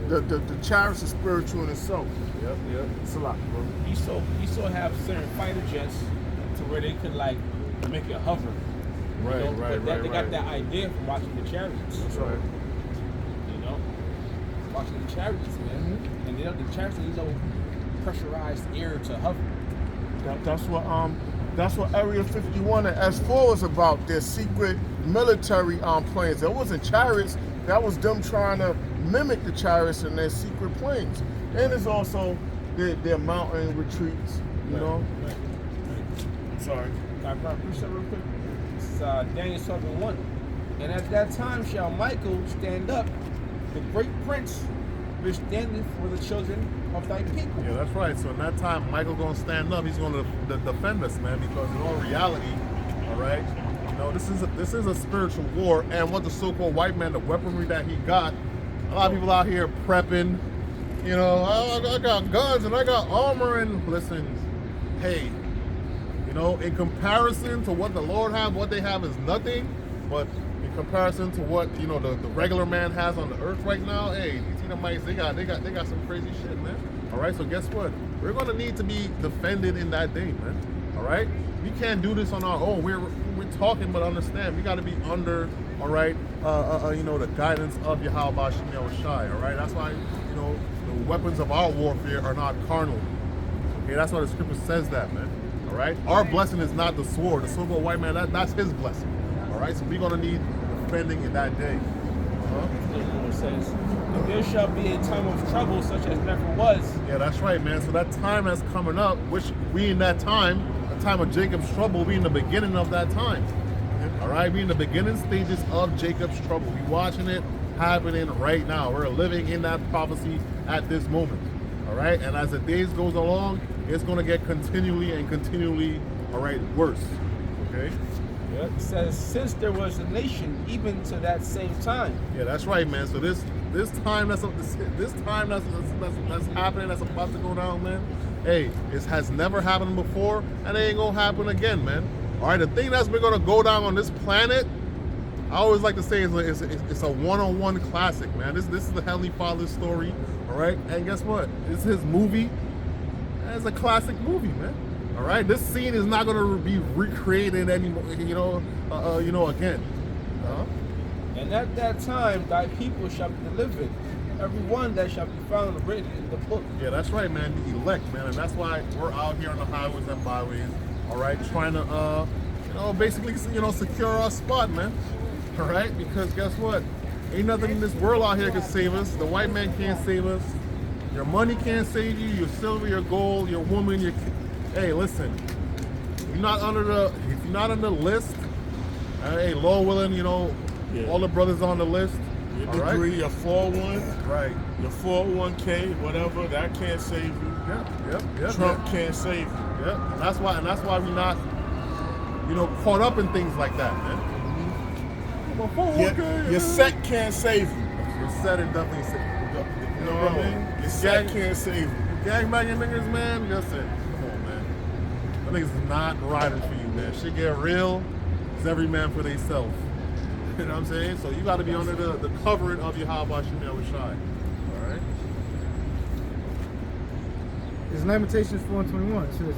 The chariots is spiritual in itself. Yep, yep. It's a lot, bro. Esau have certain fighter jets to where they could like make it hover. Right, You know, right, but right, they got right. that idea from watching the chariots. That's right. You know, watching the chariots, man. And the chariots use no pressurized air to hover. That's what Area 51 and S4 was about. Their secret military planes. That wasn't chariots. That was them trying to mimic the chariots in their secret planes. And it's also their mountain retreats. You know. Right. Sorry. Can I preach that real quick? It's Daniel 7:1. And at that time shall Michael stand up, the great prince, which standeth for the children of thy people. Yeah, that's right. So in that time, Michael gonna stand up. He's gonna defend us, man. Because in all reality, all right, you know, this is a spiritual war. And what the so-called white man, the weaponry that he got, a lot of people out here prepping. You know, I got guns and I got armor. And listen, hey, you know, in comparison to what the Lord have, what they have is nothing. But in comparison to what, you know, the regular man has on the earth right now, hey, these Edomites, they got some crazy shit, man. All right, so guess what? We're gonna need to be defended in that day, man. All right, we can't do this on our own. We're talking, but understand, we got to be under, all right, you know, the guidance of Yahweh Shem Yahushai. All right, that's why, you know, the weapons of our warfare are not carnal. Okay, that's why the scripture says that, man. All right, our blessing is not the sword. The so-called white man, that's his blessing. All right, so we're gonna need defending in that day. The Lord says, and there shall be a time of trouble such as never was. Yeah, that's right, man. So that time that's coming up, which we in that time, the time of Jacob's trouble, we in the beginning of that time. All right, we in the beginning stages of Jacob's trouble. We watching it happening right now. We're living in that prophecy at this moment. All right, and as the days goes along, it's gonna get continually, all right, worse. Okay. It says, since there was a nation, even to that same time. Yeah, that's right, man. So this time that's happening, that's about to go down, man. Hey, it has never happened before, and it ain't gonna happen again, man. All right, the thing that's been gonna go down on this planet, I always like to say, it's a one-on-one classic, man. This is the Heavenly Father's story, all right. And guess what? It's his movie. And it's a classic movie, man. All right, this scene is not going to be recreated anymore, you know, again. And at that time, thy people shall be delivered, every one that shall be found written in the book. Yeah, that's right, man. The elect, man, and that's why we're out here on the highways and byways, all right, trying to, you know, basically, you know, secure our spot, man. All right, because guess what? Ain't nothing in this world out here can save us. The white man can't save us. Your money can't save you. Your silver, your gold, your woman, your. Hey, listen. If you're not on the list, hey, Lord willing, you know, all the brothers on the list. Your all degree, right? your 401, Right. your 401k, whatever, that can't save you. Yep. Trump can't save you. Yep. And that's why we're not, you know, caught up in things like that, man. Your set can't save you. Your set and definitely save. You know what I mean? Your set can't save you. Gangbanging niggas, man. Listen, come on, man. That niggas is not riding for you, man. Shit get real. It's every man for theyself. You know what I'm saying? So you got to be under the covering of Yahweh Shem Yahushai. All right. It's Lamentations 4:21. It says,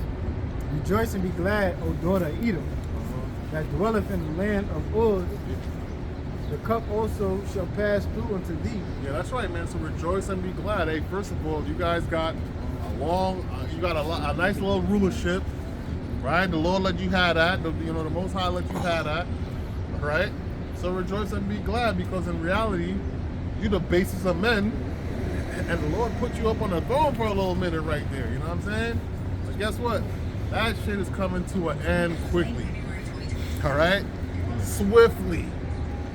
rejoice and be glad, O daughter of Edom, that dwelleth in the land of Uz. The cup also shall pass through unto thee. Yeah, that's right, man. So rejoice and be glad. Hey, first of all, you guys got a nice little rulership, right? The Lord let you have that. The Most High let you have that, right? So rejoice and be glad, because in reality, you're the basis of men, and the Lord put you up on the throne for a little minute right there. You know what I'm saying? So guess what? That shit is coming to an end quickly. All right? Swiftly.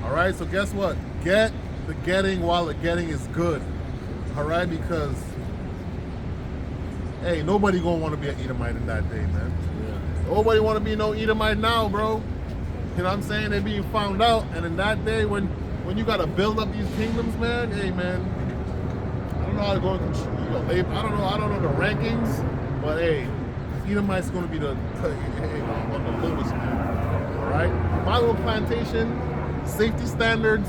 All right? So guess what? Get the getting while the getting is good. All right? Because, hey, nobody gonna want to be an Edomite in that day, man. Yeah. Nobody want to be no Edomite now, bro. You know what I'm saying? They're being found out, and in that day when you gotta build up these kingdoms, man, hey, man, I don't know how to go into, I don't know the rankings, but hey, Edomite's gonna be on the lowest, man. All right? My little plantation, safety standards,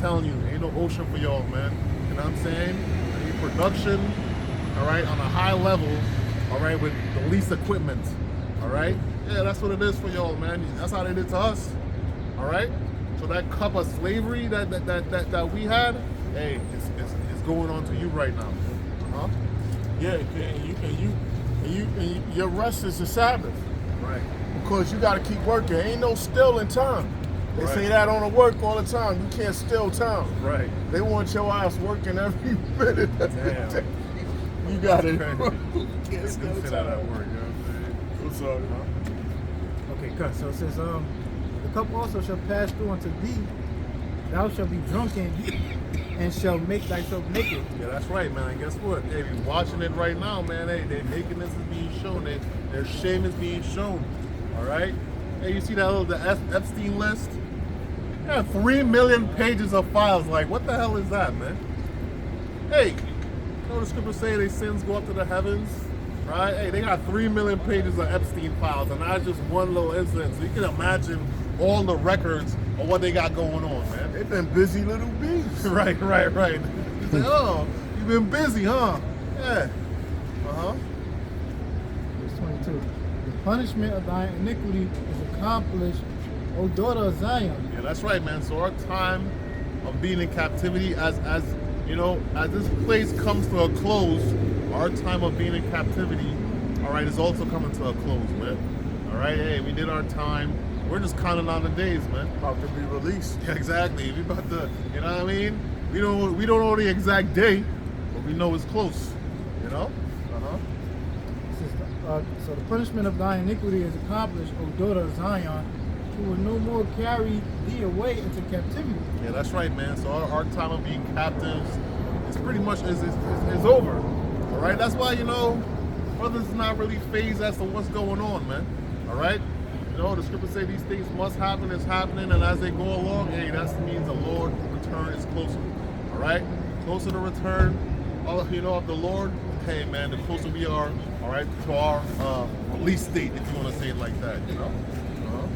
telling you, ain't no ocean for y'all, man. You know what I'm saying? I need production, all right, on a high level, all right, with the least equipment, all right? Yeah, that's what it is for y'all, man. That's how they did to us, all right? So that cup of slavery that we had, hey, it's going on to you right now, huh? Yeah, and your rest is the Sabbath. Right. Because you got to keep working. Ain't no stealing time. They say that on the work all the time. You can't steal time. Right. They want your ass working every minute. Damn. You got it. You can't steal time at work, you know what I'm saying? I'm sorry, huh? Okay, cut. So it says, the cup also shall pass through unto thee. Thou shalt be drunken and shall make thyself naked. Yeah, that's right, man. And guess what? Hey, we watching it right now, man. Hey, their nakedness is being shown. Their shame is being shown. All right? Hey, you see that the Epstein list? Yeah, 3 million pages of files. Like, what the hell is that, man? Hey, you know the scriptures say their sins go up to the heavens? Right? Hey, they got 3 million pages of Epstein files, and that's just one little incident. So you can imagine all the records of what they got going on, man. They've been busy little bees. Right. You say, oh, you've been busy, huh? Yeah. Uh-huh. Verse 22. The punishment of thy iniquity is accomplished, O daughter of Zion. Yeah, that's right, man. So our time of being in captivity, as you know, as this place comes to a close, our time of being in captivity, all right, is also coming to a close, man. All right, hey, we did our time. We're just counting on the days, man. About to be released. Yeah, exactly. We about to, you know what I mean? We don't know the exact day, but we know it's close. You know? Uh-huh. It says, so the punishment of thy iniquity is accomplished, O daughter of Zion, who will no more carry thee away into captivity. Yeah, that's right, man. So our time of being captives is pretty much is over. All right? That's why, you know, brothers is not really phased as to what's going on, man. All right? You know, the scriptures say these things must happen, it's happening, and as they go along, hey, that means the Lord's return is closer. All right? Closer to return, you know, of the Lord, hey, man, the closer we are, all right, to our release date, if you want to say it like that, you know? Uh-huh.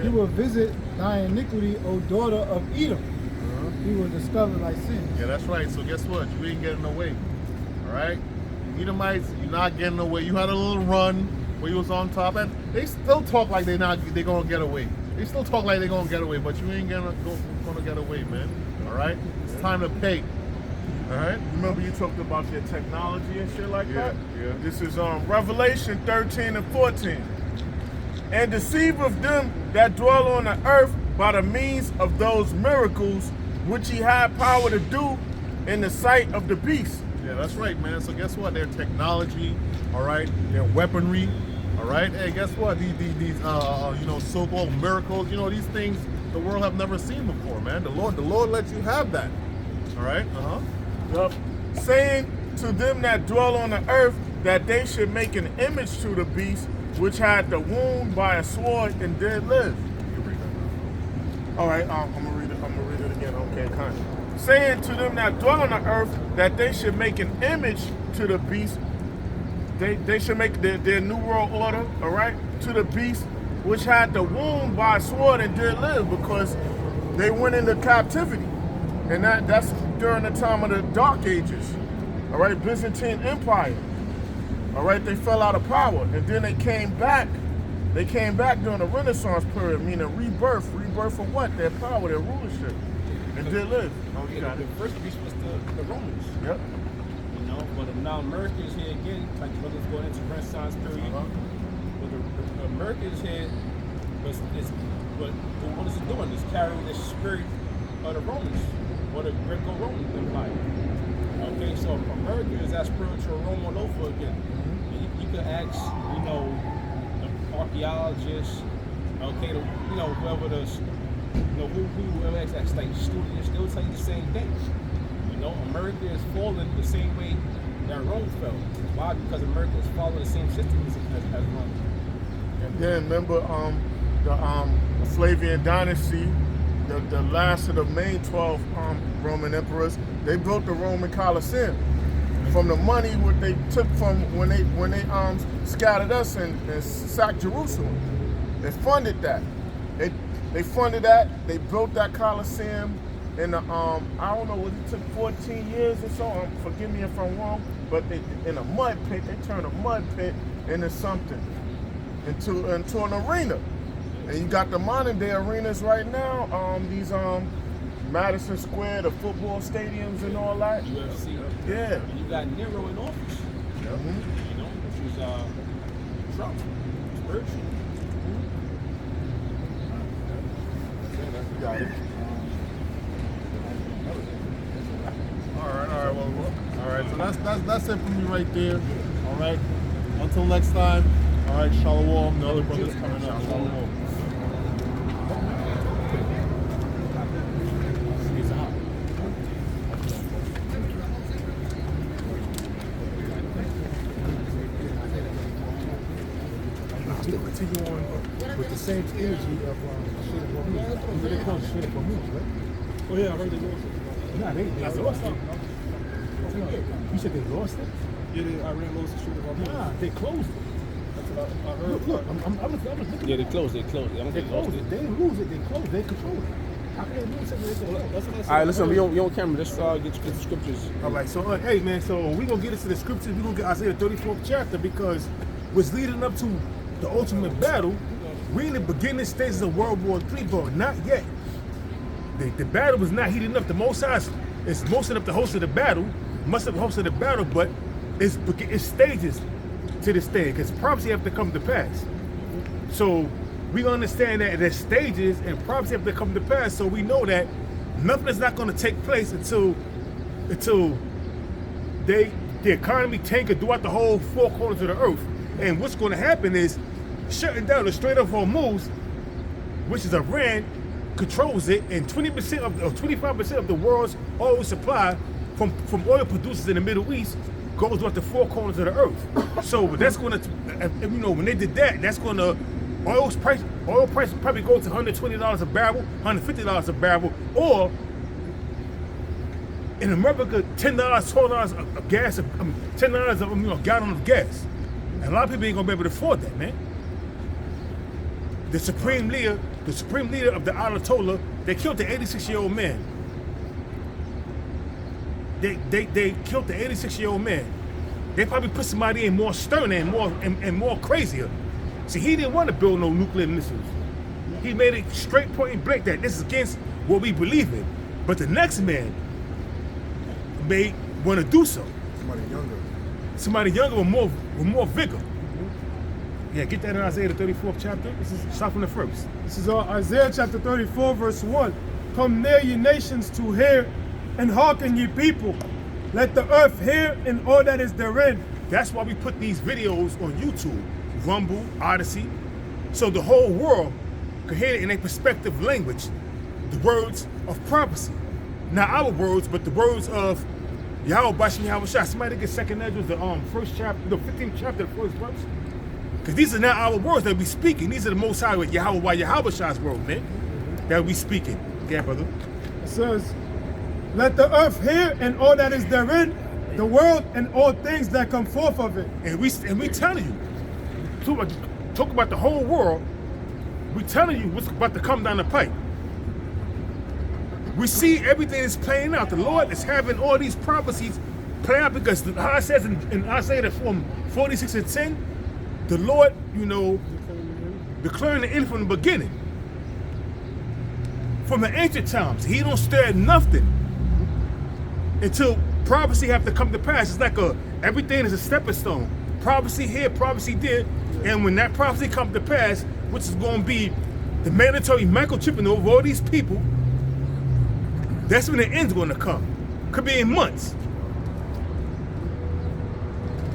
He will visit thy iniquity, O daughter of Edom. He will discover thy sins. Yeah, that's right. So guess what? You ain't getting away. All right? Edomites, you're not getting away. You had a little run where you was on top, and they still talk like they're gonna get away. They still talk like they're gonna get away, but you ain't gonna get away, man. All right? It's time to pay. All right? Remember you talked about their technology and shit like that? Yeah. This is Revelation 13 and 14. And deceiveth them that dwell on the earth by the means of those miracles which he had power to do in the sight of the beast. Yeah, that's right, man. So guess what? Their technology, all right, their weaponry, all right. Hey, guess what? These you know, so-called miracles, you know, these things the world have never seen before, man. The Lord lets you have that. All right. Uh-huh. Yep. Saying to them that dwell on the earth that they should make an image to the beast which had the wound by a sword and did live. All right, I'm gonna read it again. Okay, kind of. Saying to them that dwell on the earth that they should make an image to the beast. They should make their new world order, all right, to the beast which had the wound by a sword and did live, because they went into captivity, and that's during the time of the Dark Ages, all right, Byzantine Empire, all right. They fell out of power, and then they came back. They came back during the Renaissance period, meaning rebirth. Rebirth of what? Their power, their rulership. And did live. Oh, you got The it. first beast was the Romans. Yep. You know, but now America is here again, like the brothers going into Renaissance period. But the America is here, but what is it doing? It's carrying the spirit of the Romans, or the Greco-Roman Empire. Okay, so America is that spiritual Rome all over again. And you could ask, you know, archaeologists, okay, you know, whoever whoever asks that like students, they'll tell you the same thing. You know, America is falling the same way that Rome fell. Why? Because America is following the same system as Rome. And then remember the Flavian dynasty, the last of the main 12 Roman emperors, they built the Roman Colosseum from the money what they took from when they scattered us and sacked Jerusalem. They funded that. They funded that. They built that Coliseum. And I don't know, it took 14 years or so. Forgive me if I'm wrong, but they in a mud pit. They turned a mud pit into something, into an arena. And you got the modern day arenas right now. These Madison Square, the football stadiums, and all that. UFC. Yeah. And you got Nero in office. Mm-hmm. You know, which was Trump. Spurgeon. Got it. All right. So that's it for me right there. All right. Until next time. All right. Shalom. The other brothers coming up. Shalom. Continue on with the same energy of Street of Hormuz. They call it Street of Hormuz, right? Oh yeah, I heard they lost it. Nah, they lost it. You said they lost it? Yeah, Iran lost the Street of Hormuz. Nah, they closed it. That's what I heard. Look, I was looking. Yeah, they closed. They closed. I don't They think they lost closed it. it. They didn't lose it. They closed. They control it. How can they lose it? That's what I said. All right, listen, we on camera. Let's get the scriptures. All right, so hey man, so we're gonna get into the scriptures. We're gonna get Isaiah 34th chapter because what's leading up to the ultimate battle, we in the beginning stages of World War III, but not yet. The battle was not heating up. The Most High is most enough to host of the battle, must have hosted the battle, but it's stages to this thing because prophecy have to come to pass. So we understand that there's stages and prophecy have to come to pass. So we know that nothing is not going to take place until the economy tanker throughout the whole four corners of the earth. And what's going to happen is shutting down the Strait of Hormuz, which is Iran, controls it, and 20% or 25% of the world's oil supply from oil producers in the Middle East goes throughout the four corners of the earth. So that's going to, when they did that, that's going to oil price probably goes to $120 a barrel, $150 a barrel, or in America, $10, $12 of gas, $10 a gallon of gas. And a lot of people ain't gonna be able to afford that, man. The supreme leader of the Ayatollah, they killed the 86-year-old man. They killed the 86-year-old man. They probably put somebody in more stern and more crazier. See, he didn't want to build no nuclear missiles. He made it straight point and blank that this is against what we believe in. But the next man may want to do so. Somebody younger with more vigor. Yeah, get that in Isaiah the 34th chapter. This is start from the first. This is Isaiah chapter 34, verse 1. Come near, ye nations, to hear, and hearken, ye people. Let the earth hear, and all that is therein. That's why we put these videos on YouTube, Rumble, Odyssey, so the whole world could hear it in a perspective language, the words of prophecy. Not our words, but the words of Yahweh Bashim Yahweh Shah. Somebody get second Ezra, the first chapter, the 15th chapter, the first verse. Because these are not our words that we speaking. These are the Most High Yahweh Shah's words, man, that we speaking. Yeah, brother. It says, let the earth hear, and all that is therein, the world and all things that come forth of it. And we telling you, talk about the whole world. We telling you what's about to come down the pipe. We see everything is playing out. The Lord is having all these prophecies play out because how it says in Isaiah 46:10, the Lord, declaring the end from the beginning. From the ancient times, he don't stare at nothing until prophecy have to come to pass. It's like everything is a stepping stone. Prophecy here, prophecy there, and when that prophecy comes to pass, which is going to be the mandatory microchipping over all these people, that's when the end's going to come. Could be in months.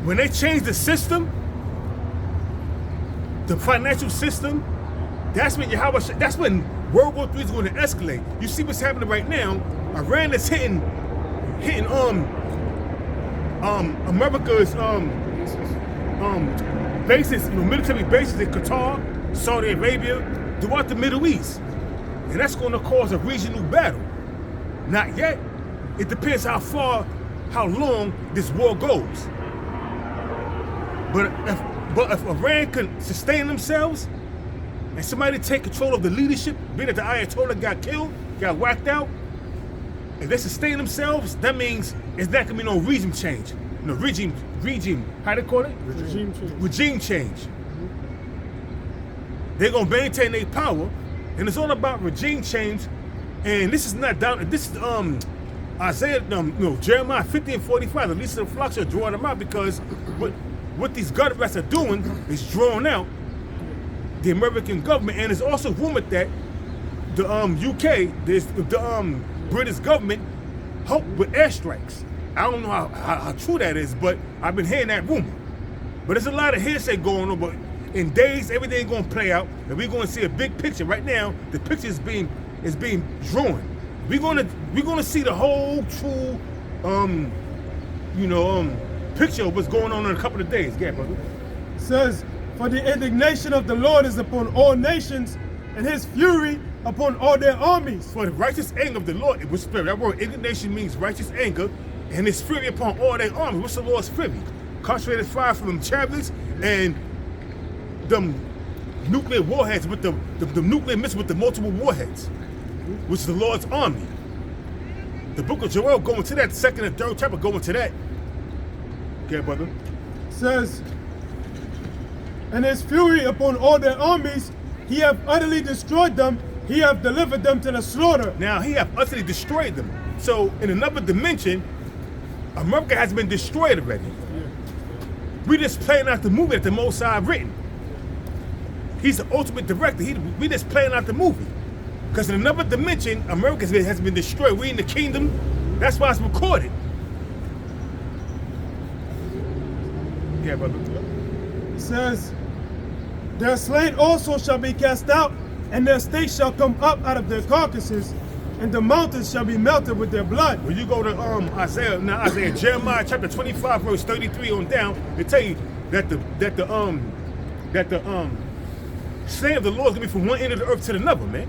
When they change the system, the financial system, that's when World War III is going to escalate. You see what's happening right now. Iran is hitting America's bases, military bases in Qatar, Saudi Arabia, throughout the Middle East, and that's going to cause a regional battle. Not yet. It depends how long this war goes. But if Iran can sustain themselves and somebody take control of the leadership, being that the Ayatollah got killed, got whacked out, if they sustain themselves, that means it's not gonna be no regime change. No regime, how they call it? Regime change. Regime change. They're gonna maintain their power, and it's all about regime change. And this is not down. This is Isaiah, Jeremiah 50 and 45. The least of the flocks are drawing them out because what these gutter rats are doing is drawing out the American government, and it's also rumored that the UK, the British government helped with airstrikes. I don't know how true that is, but I've been hearing that rumor. But there's a lot of hearsay going on. But in days, everything gonna play out, and we're gonna see a big picture. Right now, the picture is being drawn. We're gonna see the whole true, picture of what's going on in a couple of days. Yeah, brother. It says, for the indignation of the Lord is upon all nations, and his fury upon all their armies. For the righteous anger of the Lord, it was fury. That word indignation means righteous anger, and his fury upon all their armies. What's the Lord's fury? Concentrated fire from them chariots and them nuclear warheads with the nuclear missiles with the multiple warheads, which is the Lord's army. The book of Joel going to that, the second and third chapter going to that. Okay, brother. It says, and his fury upon all their armies, he hath utterly destroyed them, he hath delivered them to the slaughter. Now he hath utterly destroyed them. So in another dimension, America has been destroyed already. We just playing out the movie that the Most High written. He's the ultimate director. We just playing out the movie. Because in another dimension, America has been destroyed. We in the kingdom. That's why it's recorded. Yeah, brother. It says, their slain also shall be cast out, and their stakes shall come up out of their carcasses, and the mountains shall be melted with their blood. When you go to Isaiah, Jeremiah chapter 25, verse 33 on down, they tell you that the slain of the Lord is gonna be from one end of the earth to another, man.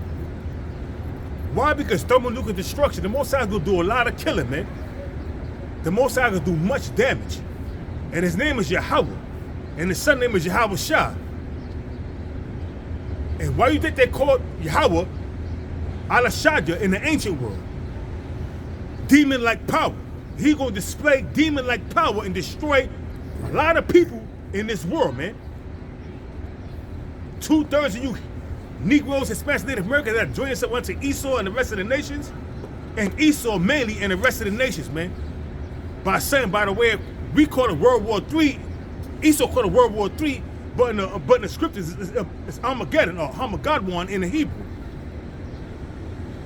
Why? Because thermonuclear destruction. The Most High is gonna do a lot of killing, man. The Most High is gonna do much damage, and his name is Yahweh, and his son name is Yahweh Shah. And why you think they called Yahweh Al-Shaddai in the ancient world? Demon-like power. He gonna display demon-like power and destroy a lot of people in this world, man. 2/3 of you Negroes, Hispanics, Native Americans that join us unto Esau and the rest of the nations, and Esau mainly and the rest of the nations, man. By saying, by the way, we call it World War III. Esau called it World War III, but in the scriptures it's Armageddon or Hamagdon in the Hebrew.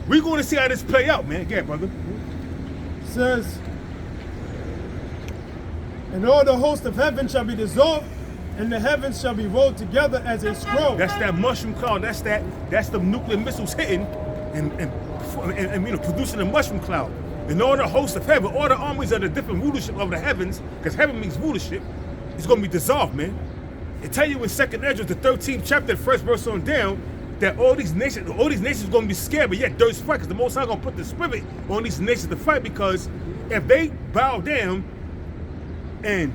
We're going to see how this play out, man. Yeah, brother. It says, and all the host of heaven shall be dissolved, and the heavens shall be rolled together as a scroll. That's that mushroom cloud. That's the nuclear missiles hitting and producing a mushroom cloud. And all the hosts of heaven, all the armies of the different rulership of the heavens, because heaven means rulership, is going to be dissolved, man. It tell you in 2nd Ezra, the 13th chapter, the first verse on down, that all these nations are going to be scared, but yet there's fight, because the Most High going to put the spirit on these nations to fight, because if they bow down and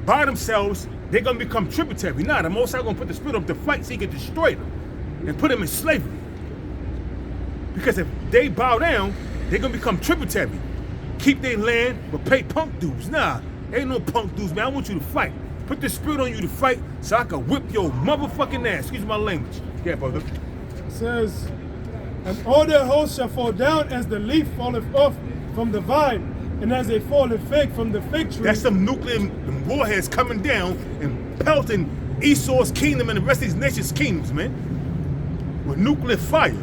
by themselves, they're going to become tributary. Nah, the Most High going to put the spirit up to fight so he can destroy them and put them in slavery. Because if they bow down, they're going to become tributary. Keep their land, but pay punk dues. Nah, ain't no punk dues, man. I want you to fight. Put the spirit on you to fight so I can whip your motherfucking ass. Excuse my language. Yeah, brother. It says, and all their hosts shall fall down as the leaf falleth off from the vine, and as a fallen fig from the fig tree. That's some nuclear warheads coming down and pelting Esau's kingdom and the rest of these nations' kingdoms, man. With nuclear fire.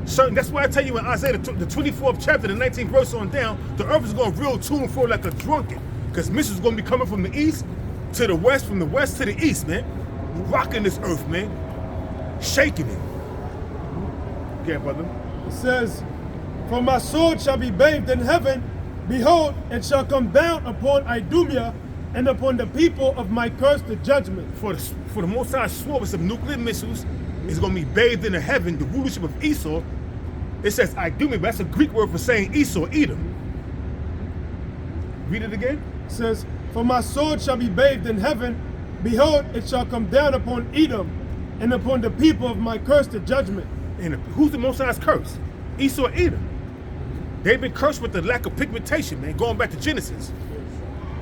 That's why I tell you in Isaiah, the 24th chapter, the 19th verse on down, the earth is going to reel to and fro like a drunken. Because missiles are going to be coming from the east to the west, from the west to the east, man. Rocking this earth, man. Shaking it. Yeah, brother. It says, for my sword shall be bathed in heaven, behold, it shall come down upon Idumea and upon the people of my curse to judgment. For the Most High sword with some nuclear missiles is going to be bathed in the heaven, the rulership of Esau. It says Idumea, but that's a Greek word for saying Esau, Edom. Read it again. It says, for my sword shall be bathed in heaven, behold, it shall come down upon Edom, and upon the people of my curse the judgment. And who's the Most High's curse? Esau and Edom. They've been cursed with the lack of pigmentation, man, going back to Genesis.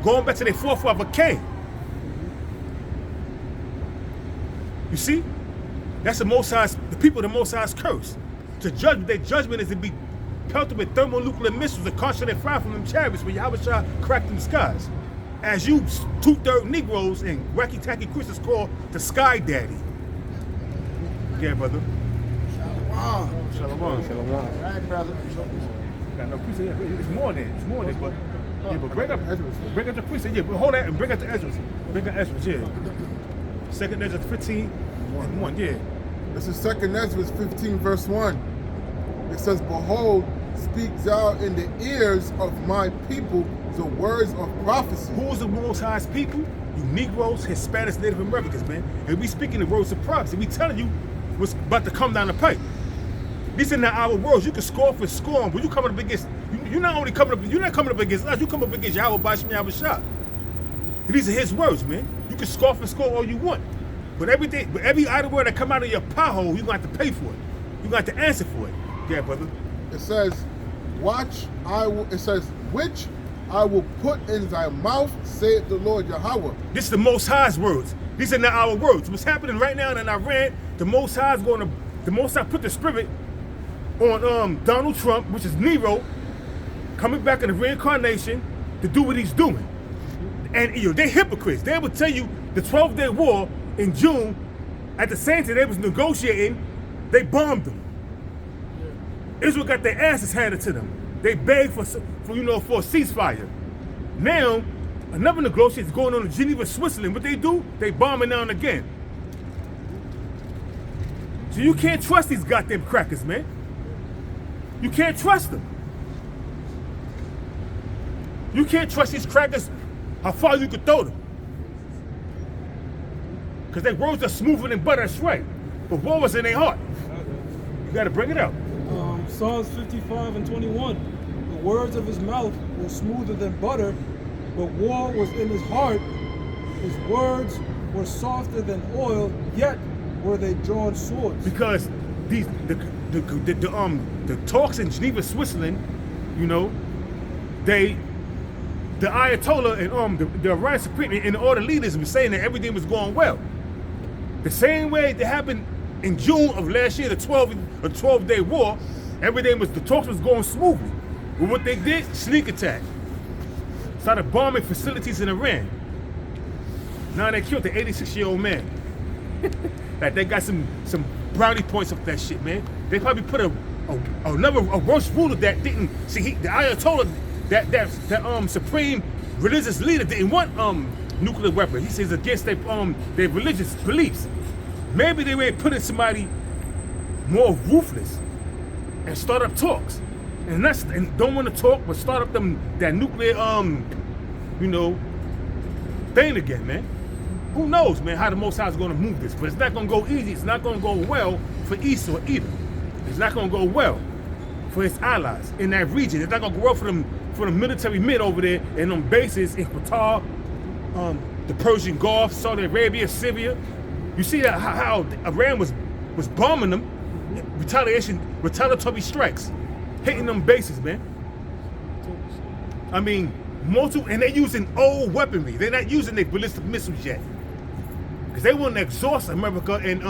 Going back to their forefather Cain. You see? That's the Most High's, the people of the Most High's curse. To judge, their judgment is to be pelted with thermonuclear missiles that constantly fire from them chariots when Yahweh Shah cracked them skies. As you 2/3 Negroes and wacky tacky Christians call the Sky Daddy. Yeah, brother. Shalom. Shalom. Shalom. All right, brother. Got no priesthood. Yeah, it's more than but yeah, but bring up the priesthood. Yeah, but hold that and bring up the Ezra. Bring up Ezra. Yeah. Second Ezra 15:1. Yeah. This is 2nd Ezra 15 verse 1. It says, "Behold, speak thou in the ears of my people the words of prophecy." Who is the Most High's people? You Negroes, Hispanics, Native Americans, man. And we speaking the words of prophecy. We telling you what's about to come down the pipe. These are not our words. You can scoff and scorn, but you coming up against. You're not coming up against us. You come up against Yahweh Bashmi Yahweh Shah. These are His words, man. You can scoff and scorn all you want, but every idle word that come out of your pothole, you gonna have to pay for it. You gonna have to answer for it. Yeah, brother. It says, it says, "Which I will put in thy mouth, saith the Lord Yahweh." This is the Most High's words. These are not our words. What's happening right now in Iran, the Most High put the spirit on Donald Trump, which is Nero, coming back in the reincarnation to do what he's doing. And they're hypocrites. They would tell you the 12-day war in June, at the same time they was negotiating, they bombed them. Israel got their asses handed to them. They begged for a ceasefire. Now, another negotiation is going on in Geneva, Switzerland. What they do? They bomb it now and again. So you can't trust these goddamn crackers, man. You can't trust them. You can't trust these crackers how far you could throw them. Because their words are smoother than butter, that's right. But war was in their heart. You got to bring it out. Psalms 55:21. The words of his mouth were smoother than butter, but war was in his heart. His words were softer than oil, yet were they drawn swords. Because the talks in Geneva, Switzerland, the Ayatollah and the Iranian Supreme and all the leaders were saying that everything was going well. The same way that happened in June of last year, the 12-day war, the talks was going smoothly. But what they did, sneak attack. Started bombing facilities in Iran. Now they killed the 86-year-old man. Like they got some brownie points off that shit, man. They probably put a worse ruler that didn't see the Ayatollah, that supreme religious leader didn't want nuclear weapons. He says against their religious beliefs. Maybe they were putting somebody more ruthless and start up talks, and don't want to talk, but start up that nuclear thing again, man. Who knows, man, how the Most High is going to move this? But it's not going to go easy. It's not going to go well for Esau either. It's not going to go well for his allies in that region. It's not going to go well for the military men over there and them bases in Qatar, the Persian Gulf, Saudi Arabia, Syria. You see that how Iran was bombing them, retaliatory strikes, hitting them bases, man. I mean, and they're using old weaponry. They're not using their ballistic missiles yet. Because they want to exhaust America and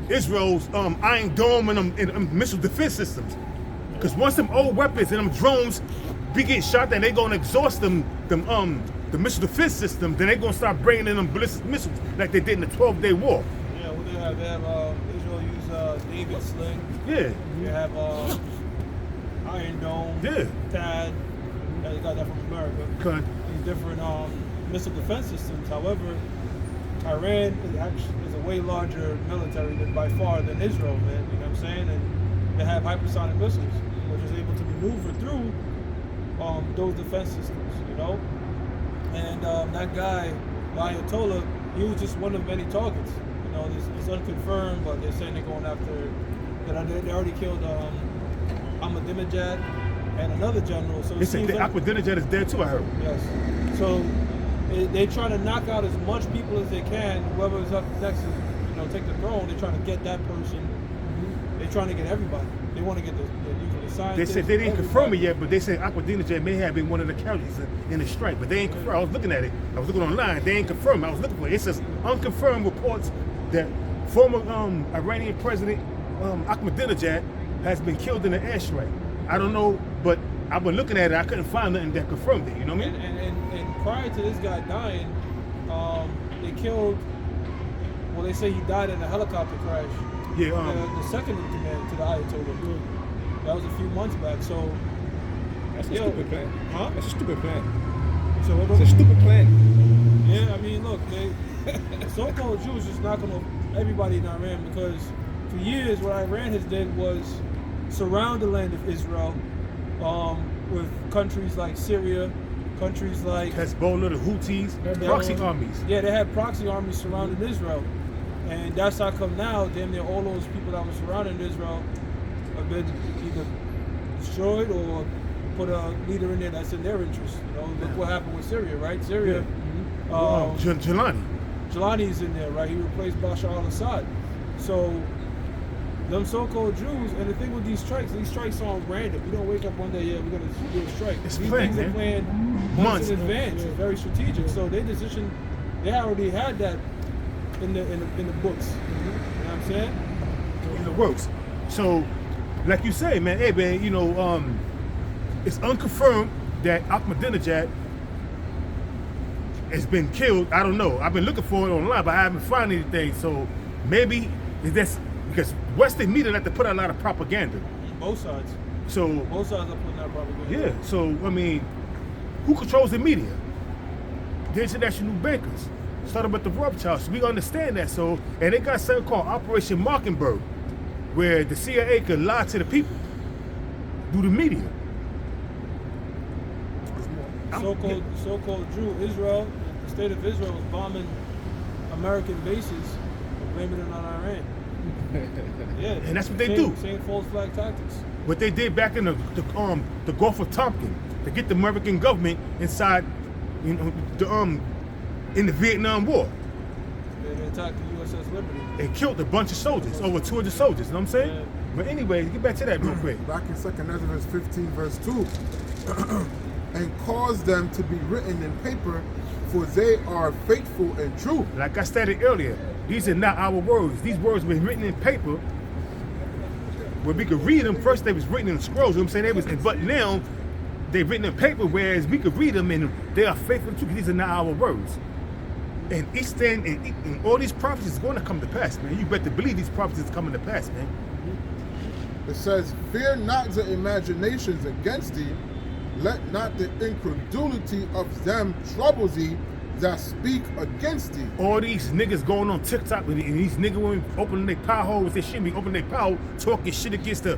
Israel's Iron Dome and missile defense systems. Because once them old weapons and them drones be getting shot, then they're going to exhaust the missile defense system, then they're going to start bringing in them ballistic missiles like they did in the 12-day war. Yeah, what they have Israel use David Sling. Yeah. They have Iron Dome. Yeah. TAD. They got that from America. Okay. These different missile defense systems. However, Iran is a way larger military by far than Israel, man. You know what I'm saying? And they have hypersonic missiles, which is able to maneuver through those defense systems, And that guy, the Ayatollah, he was just one of many targets. It's unconfirmed, but they're saying they're going after. They already killed Ahmadinejad and another general. So they said Ahmadinejad is dead too, I heard. Yes. So they try to knock out as much people as they can. Whoever is up next is take the throne, they're trying to get that person. They're trying to get everybody. They want to get the scientists. They said they didn't confirm it everybody. yet, but they said Ahmadinejad may have been one of the casualties in the strike, but they ain't confirmed. I was looking at it. I was looking online. They ain't confirmed. I was looking for it. It says unconfirmed reports that former Iranian President Ahmadinejad has been killed in an airstrike. I don't know, but I've been looking at it. I couldn't find nothing that confirmed it. You know what I mean? And prior to this guy dying, they killed. Well, they say he died in a helicopter crash. Yeah. The second in command to the Ayatollah. That was a few months back. So That's a stupid plan. Huh? That's a stupid plan. So what It's a stupid plan. Yeah, I mean, look, so-called Jews just knocking off everybody in Iran because for years what Iran has did was surround the land of Israel with countries like Syria, countries like Hezbollah, the Houthis, proxy armies. Yeah, they had proxy armies surrounding Israel, and that's how come now, damn near all those people that were surrounding Israel have been either destroyed or put a leader in there that's in their interest. Look what happened with Syria, right? Syria. Jelani. Jelani's in there, right? He replaced Bashar al-Assad. So, them so-called Jews, and the thing with these strikes aren't random. You don't wake up one day, yeah, we're going to do a strike. It's These planned, things are man. planned months in advance. It's very strategic. So they already had that in the books. You know what I'm saying? In the works. So, like you say, man, hey, man, it's unconfirmed that Ahmadinejad has been killed. I don't know. I've been looking for it online, but I haven't found anything. So maybe that's because Western media like to put out a lot of propaganda. Both sides. So Both sides are putting out propaganda. yeah. So I mean, who controls the media? The international bankers. Started with the Rothschilds. We understand that. So and they got something called Operation Mockingbird, where the CIA could lie to the people through the media. So-called Jew Israel, the state of Israel was bombing American bases and blaming it on Iran. Yeah, And that's what they do. Same false flag tactics. What they did back in the Gulf of Tonkin to get the American government inside, in the Vietnam War. They attacked the USS Liberty. They killed a bunch of soldiers, over 200 soldiers. You know what I'm saying? Yeah. But anyway, get back to that real quick. Back in 2nd Ezra 15 verse 2, and cause them to be written in paper, for they are faithful and true. Like I stated earlier, these are not our words. These words were written in paper where we could read them. First they was written in scrolls, you know what I'm saying? But now they're written in paper, whereas we could read them and they are faithful and true. These are not our words. And each thing, and all these prophecies is going to come to pass, man. You better believe these prophecies are coming to pass, man. It says, fear not the imaginations against thee, let not the incredulity of them trouble thee that speak against thee. All these niggas going on TikTok and these niggas women opening their pie hole with their shit, opening their pie hole, talking shit against the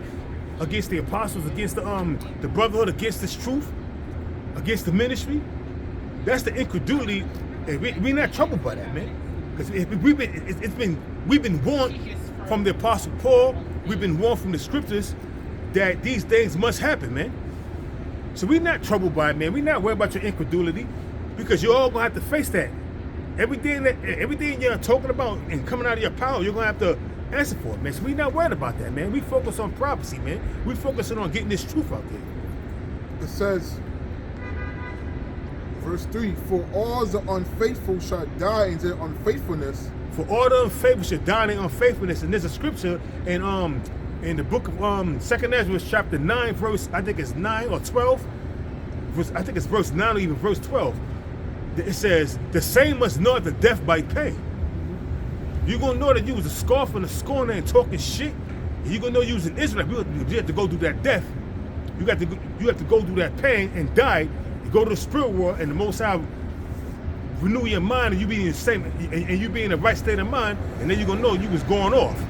apostles, against the brotherhood, against this truth, against the ministry. That's the incredulity, and we're not troubled by that, man. Because we've been warned from the Apostle Paul, we've been warned from the scriptures that these things must happen, man. So we're not troubled by it, man. We're not worried about your incredulity, because you're all gonna have to face that. Everything you're talking about and coming out of your power, you're gonna have to answer for it, man. So we're not worried about that, man. We focus on prophecy, man. We focusing on getting this truth out there. It says, verse 3, for all the unfaithful shall die in their unfaithfulness. For all the unfaithful shall die in their unfaithfulness. And there's a scripture in the book of 2nd Ezra, chapter 9, verse, I think it's 9 or 12. I think it's verse 9 or even verse 12. It says, the same must know the death by pain. You're going to know that you was a scoffer and a scorner and talking shit. And you're going to know you was an Israelite. You have to go through that death. You have to go through that pain and die. You go to the spirit world, and the Most High renew your mind, and you be in the same, and you be in the right state of mind, and then you're going to know you was going off.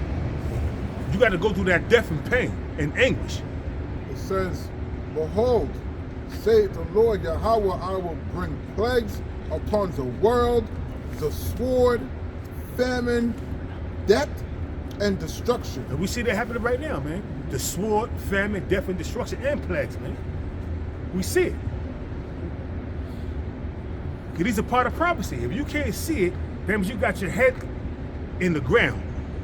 You got to go through that death and pain and anguish. It says, behold, saith the Lord Yahweh, I will bring plagues upon the world, the sword, famine, death, and destruction. And we see that happening right now, man. The sword, famine, death, and destruction, and plagues, man. We see it. Because these are part of prophecy. If you can't see it, that means you got your head in the ground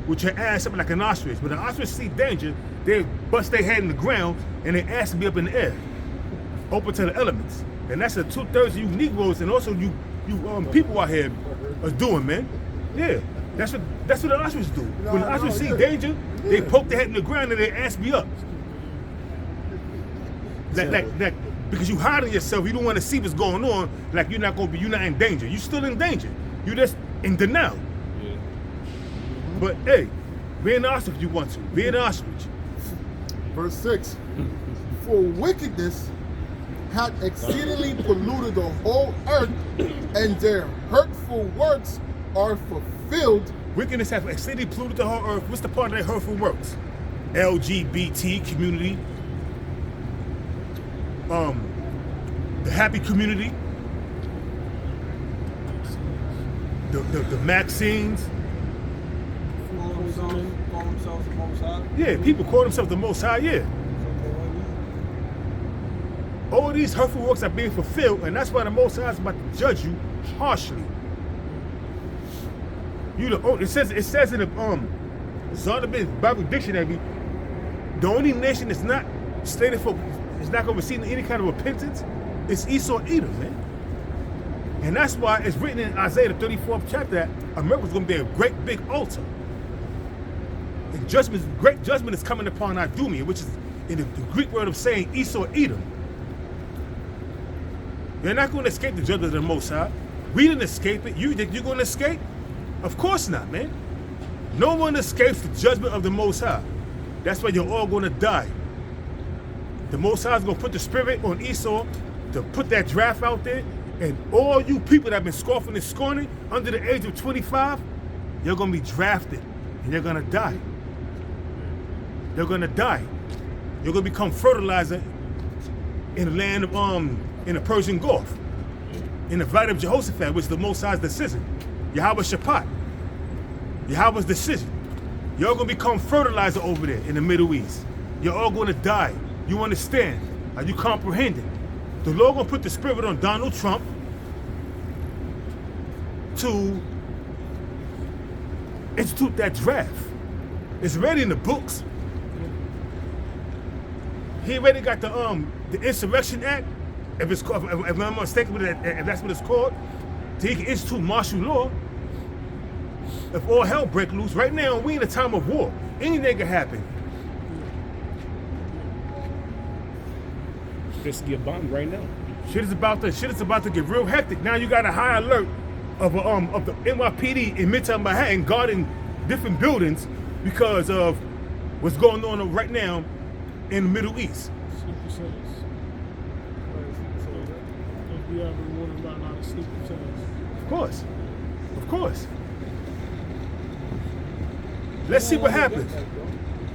with your ass up like an ostrich. When an ostrich see danger, they bust their head in the ground and their ass will be up in the air, open to the elements. And that's the 2/3 of you Negroes and also you people out here are doing, man. Yeah, that's what the ostrich do. When the ostrich see danger, they poke their head in the ground and their ass be up. Like, because you hiding yourself, you don't want to see what's going on. Like you're not in danger. You still in danger. You just in denial. Yeah. But hey, be an ostrich if you want to. Be an ostrich. Verse 6. For wickedness hath exceedingly polluted the whole earth, and their hurtful works are fulfilled. Wickedness hath exceedingly polluted the whole earth. What's the part of their hurtful works? LGBT community. The happy community. The Maximes. Call themselves the Most High. Yeah, people call themselves the Most High, yeah. All these hurtful works are being fulfilled, and that's why the Most High is about to judge you harshly. It says in the Zondervan Bible Dictionary, the only nation that's not slated for, is not going to receive any kind of repentance, is Esau Edom, man. And that's why it's written in Isaiah the 34th chapter that America's going to be a great big altar. And great judgment is coming upon Idumea, which is in the Greek word of saying Esau Edom. You're not going to escape the judgment of the Most High. We didn't escape it. You think you're going to escape? Of course not, man. No one escapes the judgment of the Most High. That's why you're all going to die. The Most High is going to put the spirit on Esau to put that draft out there, and all you people that have been scoffing and scorning under the age of 25, you're going to be drafted, and you're going to die. You're going to die. You're going to become fertilizer in the land of in the Persian Gulf, in the valley of Jehoshaphat, which is the Most High's decision. Yahweh's Shaphat. Yahweh's decision. You're going to become fertilizer over there in the Middle East. You're all going to die. You understand? Are you comprehending? The Lord going to put the spirit on Donald Trump to institute that draft. It's ready in the books. He already got the Insurrection Act, if I'm not mistaken, if that's what it's called, so he can institute martial law. If all hell break loose, right now we in a time of war. Anything can happen. Just get bombed right now. Shit is about to get real hectic. Now you got a high alert of the NYPD in Midtown Manhattan guarding different buildings because of what's going on right now in the Middle East. Sleeper cells. FBI rewarded by a lot of sleeper cells. Of course. Let's see what happens.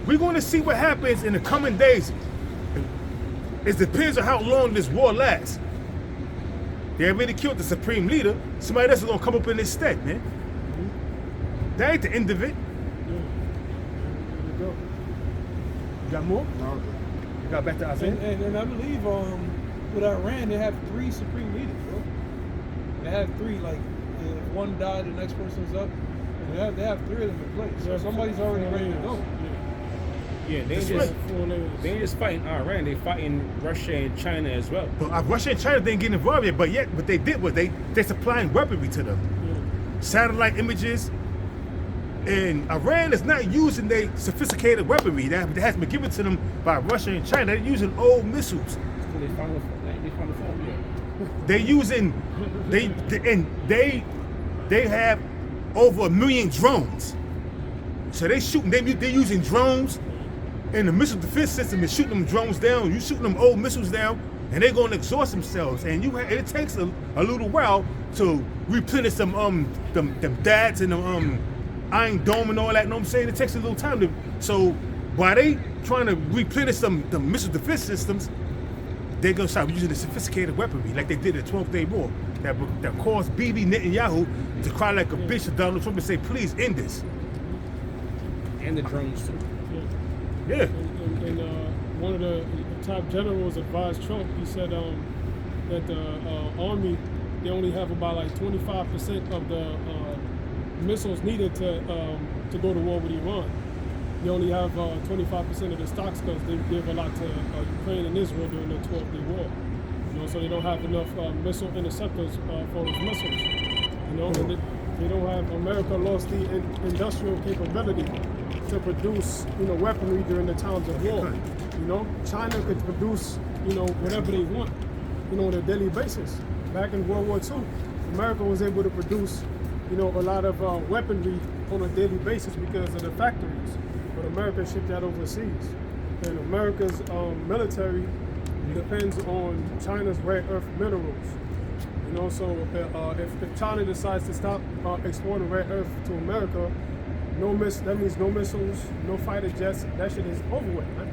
We're going to see what happens in the coming days. It depends on how long this war lasts. They already killed the supreme leader. Somebody else is going to come up in his stead, man. That ain't the end of it. There You got more? No. You got back to Isaiah? And I believe with Iran they have 3 supreme leaders, bro. They have 3, like if one died, the next person's up. And they have 3 of them in place. So somebody's already ready to go. Yeah, they ain't just fighting Iran, they fighting Russia and China as well. But Russia and China didn't get involved yet, but they did what they're supplying weaponry to them. Satellite images. And Iran is not using their sophisticated weaponry that has been given to them by Russia and China. They're using old missiles. They found the phone, yeah. They're using they have over 1 million drones. So they're using drones, and the missile defense system is shooting them drones down. You shooting them old missiles down, and they're going to exhaust themselves. And it takes a little while to replenish them DADs and them Iron Dome and all that. You know what I'm saying? It takes a little time so while they trying to replenish the missile defense systems, they're gonna start using the sophisticated weaponry like they did in the 12th Day War that caused Bibi Netanyahu to cry like a bitch to Donald Trump and say, please end this. And the drones too. Yeah. And one of the top generals advised Trump. He said that the army, they only have about like 25% of the missiles needed to go to war with Iran. They only have 25% of the stocks because they gave a lot to Ukraine and Israel during the 12-day war. You know, so they don't have enough missile interceptors for those missiles. You know, and they don't have. America lost the industrial capability to produce, you know, weaponry during the times of war. You know, China could produce, you know, whatever they want, you know, on a daily basis. Back in World War II, America was able to produce, you know, a lot of weaponry on a daily basis because of the factories. But America shipped that overseas. And America's military depends on China's rare earth minerals. You know, so if China decides to stop exporting rare earth to America, that means no missiles, no fighter jets. That shit is over with, man.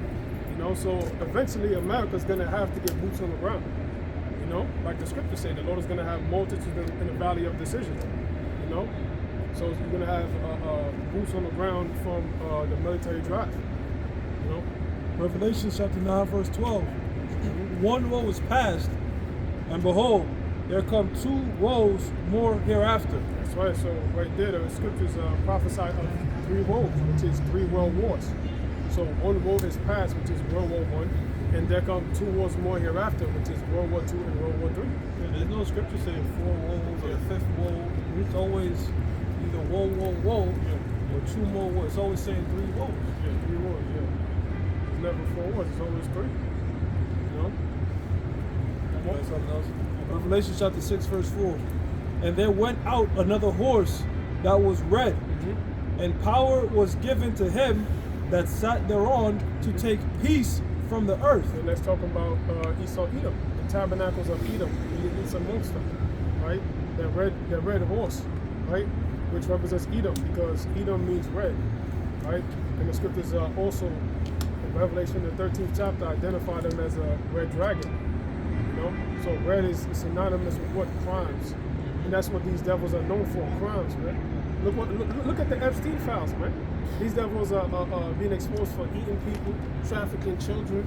You know, so eventually America's gonna have to get boots on the ground. You know, like the scriptures say, the Lord is gonna have multitudes in the valley of decision. You know, so you're gonna have boots on the ground from the military drive. You know, Revelation chapter 9, verse 12. One woe is past, and behold, there come 2 woes more hereafter. that's right. So right there, the scriptures prophesy of 3 woes, which is 3 world wars. So 1 woe is past, which is World War I, and there come 2 wars more hereafter, which is World War II and World War III. Yeah, there's no scripture saying 4 woes or a 5th woe. It's always either woe, or 2 more woes. It's always saying 3 woes. Yeah, 3 wars. Yeah, it's never 4 wars. It's always 3. You know. Right, something else. Revelation chapter 6, verse 4. And there went out another horse that was red, and power was given to him that sat thereon to take peace from the earth. And let's talk about Esau Edom, the tabernacles of Edom, it's amongst them, right? That red horse, right? Which represents Edom, because Edom means red, right? And the scriptures also in Revelation the 13th chapter identify them as a red dragon. You know, so red is synonymous with what? Crimes, and that's what these devils are known for, crimes, man. Look at the Epstein files, man. These devils are being exposed for eating people, trafficking children,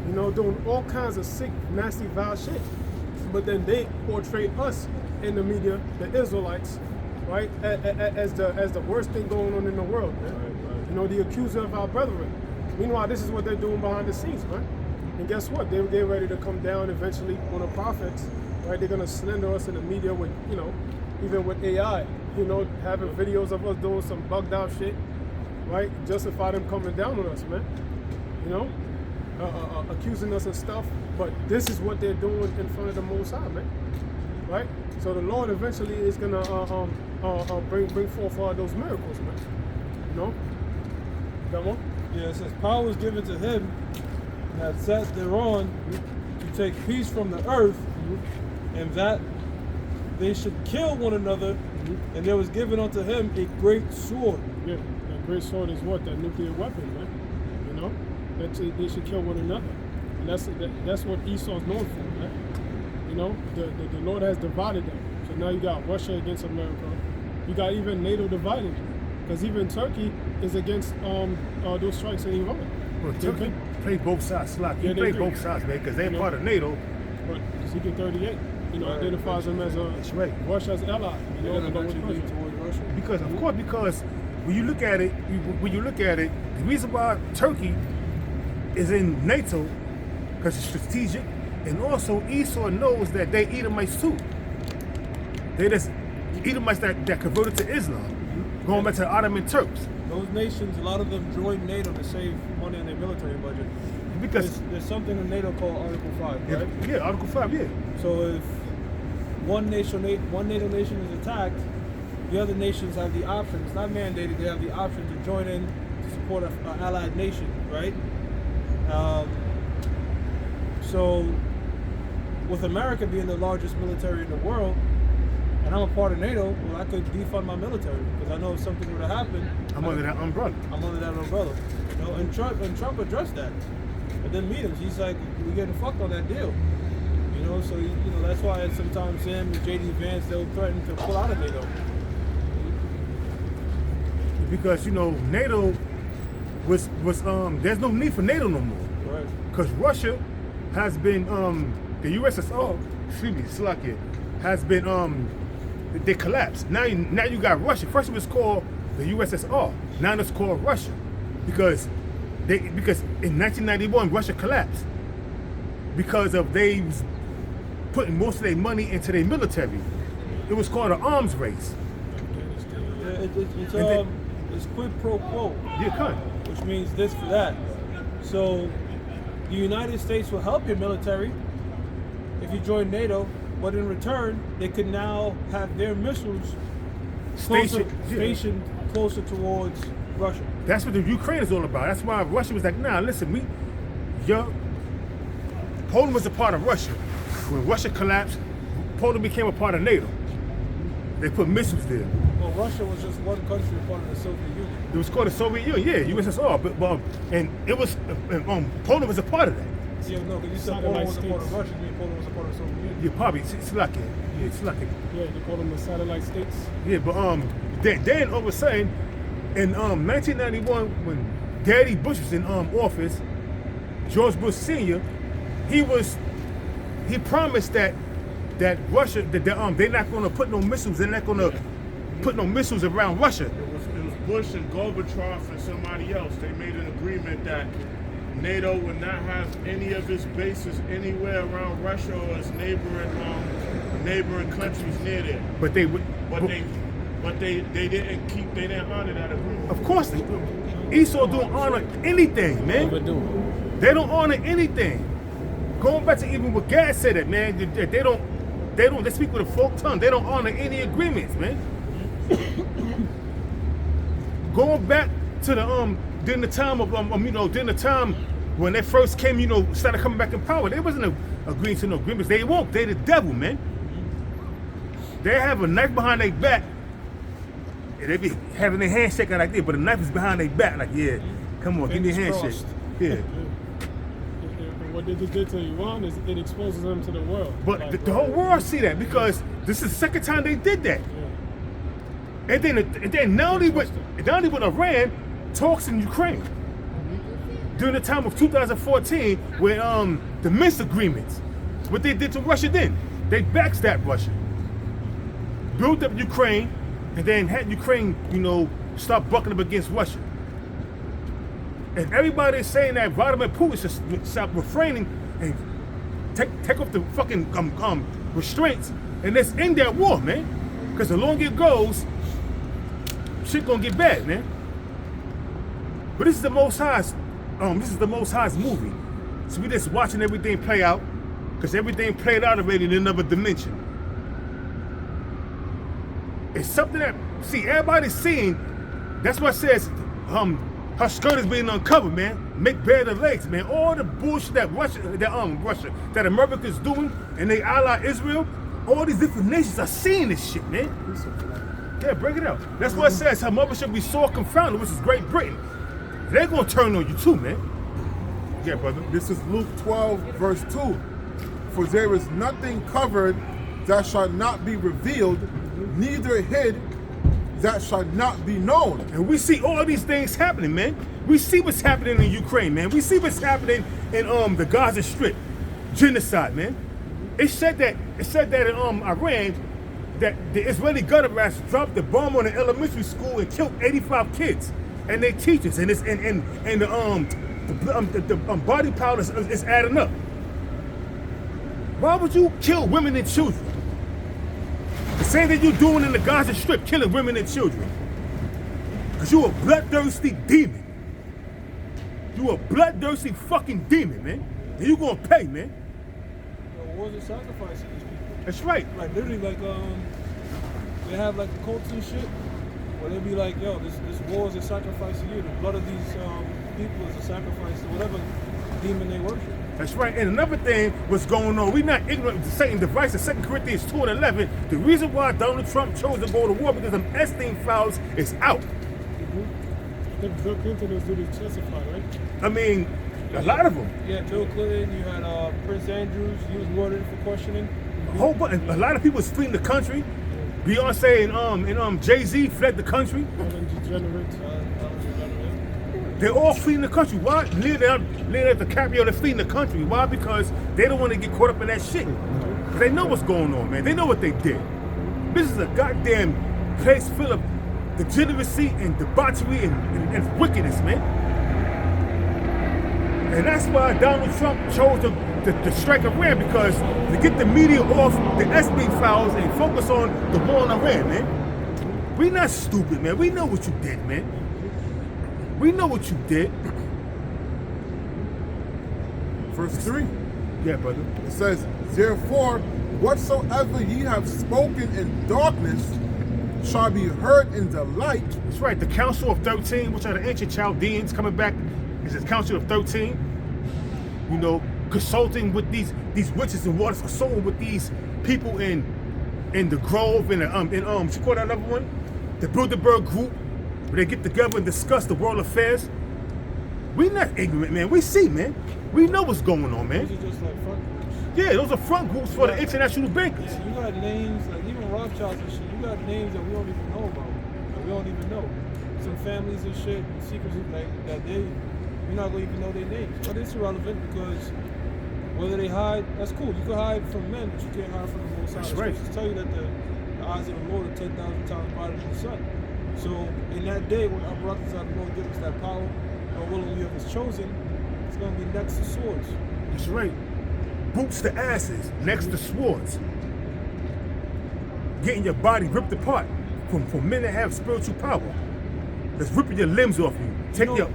you know, doing all kinds of sick, nasty, vile shit. But then they portray us in the media, the Israelites, right, as the worst thing going on in the world, man. Right. You know, the accuser of our brethren. Meanwhile, this is what they're doing behind the scenes, man. And guess what? They're ready to come down eventually on the prophets, right? They're gonna slender us in the media with, you know, even with AI, you know, having videos of us doing some bugged out shit, right? Justify them coming down on us, man. You know, accusing us of stuff, but this is what they're doing in front of the Most High, man. Right? So the Lord eventually is gonna bring forth all those miracles, man. You know? Got one? Yeah, it says power was given to him that sat thereon to take peace from the earth, and that they should kill one another, and there was given unto him a great sword. Yeah, that great sword is what? That nuclear weapon, man. You know? That they should kill one another. And that's what Esau's known for, man. You know, the Lord has divided them. So now you got Russia against America. You got even NATO divided. Because even Turkey is against those strikes in Iran. Well, Turkey play both sides. They play both sides, man, because they're part of NATO. But Ezekiel 38, you know, identifies them as Russia's ally. You know, Towards Russia. Because of course, because when you look at it, the reason why Turkey is in NATO, because it's strategic, and also Esau knows that they Edomites too. They just Edomites that converted to Islam, going back to the Ottoman Turks. Those nations, a lot of them joined NATO to save money on their military budget. Because there's something in NATO called Article 5, right? Yeah, Article 5, yeah. So if one NATO nation is attacked, the other nations have the option. It's not mandated. They have the option to join in to support an allied nation, right? So with America being the largest military in the world, and I'm a part of NATO, well, I could defund my military because I know if something were to happen, I'm under that umbrella. You know, and Trump addressed that. But then meetings, he's like, we're getting fucked on that deal. You know, so that's why sometimes him and JD Vance, they'll threaten to pull out of NATO. Because NATO was there's no need for NATO no more. Right. Because Russia has been the USSR, excuse me, Slovakia, has been they collapsed. Now you got Russia. First it was called the USSR. Now it's called Russia, because in 1991 Russia collapsed because of they was putting most of their money into their military. It was called an arms race. Yeah, it's quid pro quo. You could. Which means this for that. So the United States will help your military if you join NATO, but in return, they could now have their missiles stationed closer towards Russia. That's what the Ukraine is all about. That's why Russia was like, nah, listen, Poland was a part of Russia. When Russia collapsed, Poland became a part of NATO. They put missiles there. Well, Russia was just one country, part of the Soviet Union. It was called the Soviet Union, yeah, USSR. But and it was Poland was a part of that. Yeah, no, because you said Poland was a part of Russia. You mean Poland was a part of the Soviet Union? Yeah, probably. It's lucky. Yeah, it's lucky. Yeah, they call them the satellite states. Yeah, but then all of a sudden, in 1991, when Daddy Bush was in office, George Bush Sr., he promised that Russia they're not going to put no missiles. They're not going to put no missiles around Russia. It was Bush and Gorbachev and somebody else. They made an agreement that NATO would not have any of its bases anywhere around Russia or its neighboring countries near there. But they didn't honor that agreement. Of course they do. Esau don't honor anything, man. They don't honor anything. Going back to even what Gad said, that man, they speak with a forked tongue. They don't honor any agreements, man. Going back to the during the time when they first came, started coming back in power, they wasn't agreeing to no agreements. They won't. They the devil, man. They have a knife behind their back, and they be having their handshake like this, but the knife is behind their back, like, yeah, come on, give me a handshake. Yeah. What they just did to Iran is it exposes them to the world. But like, the whole world see that, because this is the second time they did that. Yeah. And then not only with Iran, talks in Ukraine during the time of 2014, with the Minsk agreements, what they did to Russia then, they backstabbed Russia, built up Ukraine, and then had Ukraine, start bucking up against Russia. And everybody is saying that Vladimir Putin should stop refraining and take off the fucking restraints and let's end that war, man. Because the longer it goes, shit gonna get bad, man. But this is the Most High's. This is the Most High's movie. So we just watching everything play out, because everything played out already in another dimension. It's something that everybody's seeing. That's what says her skirt is being uncovered, man. Make bare the legs, man. All the bullshit that that America's doing, and they ally Israel. All these different nations are seeing this shit, man. Yeah, break it out. That's what it says. Her mother should be sore confounded, which is Great Britain. They're gonna turn on you too, man. Yeah, brother. This is Luke 12, verse 2. For there is nothing covered that shall not be revealed, neither hid that shall not be known. And we see all these things happening, man. We see what's happening in Ukraine, man. We see what's happening in the Gaza Strip. Genocide, man. It said that in Iran that the Israeli gutter rats dropped the bomb on an elementary school and killed 85 kids and their teachers, and the body powder is adding up. Why would you kill women and children? The same thing you're doing in the Gaza Strip, killing women and children. Because you're a bloodthirsty demon. You're a bloodthirsty fucking demon, man. And you're gonna pay, man. Wars of sacrificing these people. That's right. Like literally, like they have like cults and shit, where they be like, yo, this war is a sacrifice to you. The blood of these people is a sacrifice to whatever demon they worship. That's right. And another thing, what's going on, we're not ignorant of the Satan device. In 2 Corinthians 2:11, the reason why Donald Trump chose to go to war because them Epstein files is out. I think Bill Clinton was due to testify, right? I mean, a lot of them. Yeah, Bill Clinton, you had Prince Andrews, he was ordered for questioning. A lot of people is fleeing the country. Beyonce and Jay-Z fled the country. They're all fleeing the country. Why? Leonardo DiCaprio, they're fleeing the country. Why? Because they don't want to get caught up in that shit. They know what's going on, man. They know what they did. This is a goddamn place full of degeneracy and debauchery and wickedness, man. And that's why Donald Trump chose to strike Iran, because to get the media off the SB files and focus on the war on Iran, man. We not stupid, man. We know what you did, man. We know what you did. Verse 3. Yeah, brother. It says, therefore, whatsoever ye have spoken in darkness shall be heard in the light. That's right. The Council of 13, which are the ancient Chaldeans coming back, is the Council of 13. You know, consulting with these witches and warlocks, consulting with these people in the Grove, you call that another one? The Bilderberg group, where they get together and discuss the world affairs. We not ignorant, man. We see, man. We know what's going on, man. Those are just like front groups. Yeah, those are front groups for the international bankers. Yeah, you got names, like even Rothschilds and shit, you got names that we don't even know about. Like, we don't even know. Some families and shit, secrets like that you're not gonna even know their names. But it's irrelevant because whether they hide, that's cool. You can hide from men, but you can't hide from the Most High. That's right. Just tell you that the eyes of the Lord are 10,000 times brighter than the sun. So in that day when our brothers are the Lord give us that power, or willingly of His chosen, it's gonna be next to swords. That's right. Boots to asses, next to swords. Getting your body ripped apart from men that have spiritual power. That's ripping your limbs off you. You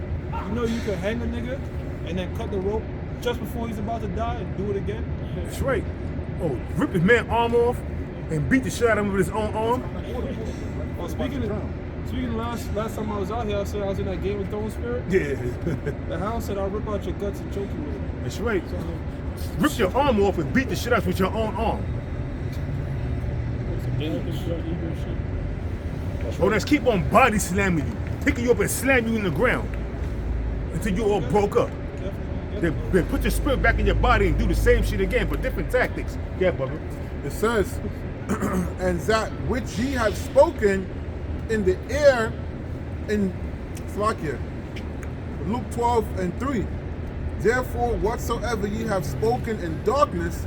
know you can hang a nigga and then cut the rope just before he's about to die and do it again. That's right. Oh, rip his man arm off and beat the shit out of him with his own arm. Well, speaking of last time I was out here, I said I was in that Game of Thrones spirit. Yeah. The hound said I'll rip out your guts and choke you with it. That's right. So, Rip your arm off and beat the shit out with your own arm. Or let's keep on body slamming you, picking you up and slam you in the ground until you all broke up. Then put your spirit back in your body and do the same shit again, but different tactics. Yeah, brother. It says, and that which ye have spoken in the air in Slakia, Luke 12:3. Therefore, whatsoever ye have spoken in darkness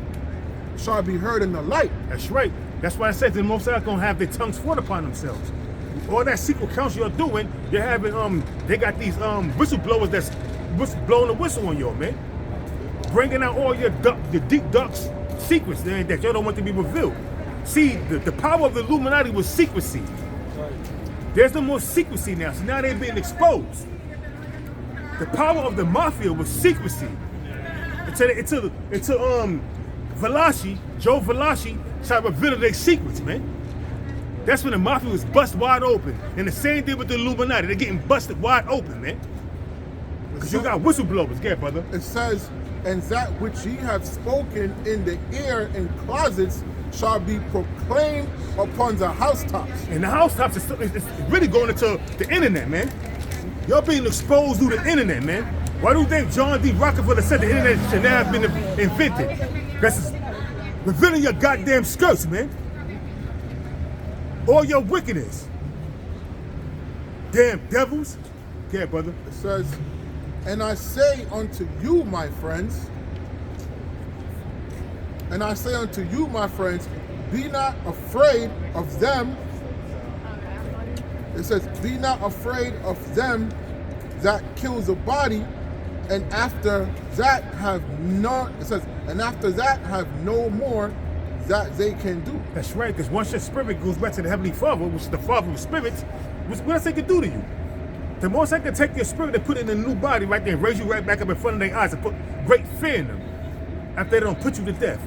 shall be heard in the light. That's right. That's why I said the Most High gonna have their tongues forth upon themselves. All that secret counsel you're doing, you're having they got these whistleblowers that's blowing the whistle on y'all, man. Bringing out all your deep dark secrets, man, that y'all don't want to be revealed. See, the power of the Illuminati was secrecy. There's no more secrecy now, so now they're being exposed. The power of the mafia was secrecy. Until Joe Valachi started revealing their secrets, man. That's when the mafia was bust wide open. And the same thing with the Illuminati. They're getting busted wide open, man. Because you got whistleblowers, yeah, brother. It says, and that which ye have spoken in the ear in closets shall be proclaimed upon the housetops. And the housetops is really going into the internet, man. Y'all being exposed through the internet, man. Why do you think John D. Rockefeller said the internet should now have been invented? That's revealing your goddamn skirts, man. All your wickedness. Damn devils. Yeah, brother. It says, and I say unto you, my friends, be not afraid of them. It says, be not afraid of them that kills the body, and after that have none. It says, and after that have no more that they can do. That's right, because once your spirit goes back to the Heavenly Father, which is the Father of spirits, what else they can do to you? The most I can take your spirit and put it in a new body right there and raise you right back up in front of their eyes and put great fear in them after they don't put you to death.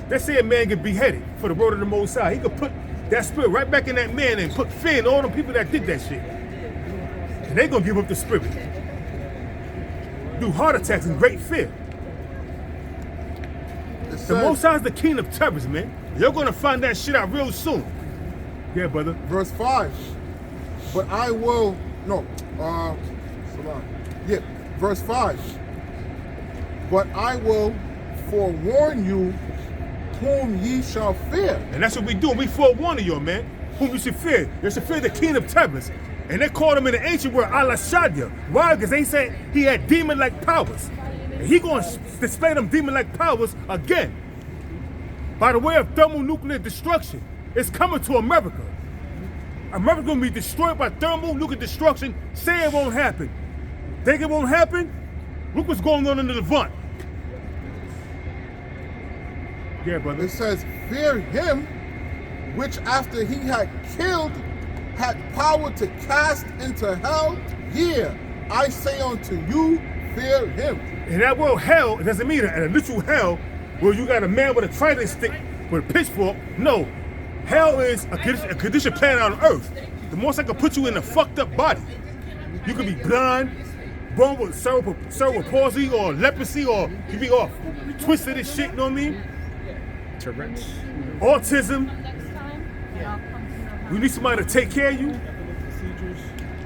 They say a man get beheaded for the word of the Most High. He could put that spirit right back in that man and put fear in all the people that did that shit. And they gonna give up the spirit. Do heart attacks and great fear. The Most High is the king of terrors, man. You're gonna find that shit out real soon. Yeah, brother. Verse 5. But I will, verse 5. But I will forewarn you whom ye shall fear. And that's what we do. We forewarn you, man. Whom you should fear. You should fear the king of terrors. And they called him in the ancient word Allah Shadia. Why? Because they said he had demon-like powers. And he going to display them demon-like powers again. By the way of thermonuclear destruction. It's coming to America. America's gonna be destroyed by thermonuclear destruction. Say it won't happen. Think it won't happen? Look what's going on in the Levant. Yeah, brother. It says, fear him, which after he had killed, had power to cast into hell. Yeah, I say unto you, fear him. In that word hell, it doesn't mean a literal hell where you got a man with a trident stick with a pitchfork. No, hell is a condition planet on earth. The most I can put you in a fucked up body. You could be blind, born with cerebral palsy or leprosy, or you be all twisted and shit, you know what I mean? Tourette's. Autism. We need somebody to take care of you.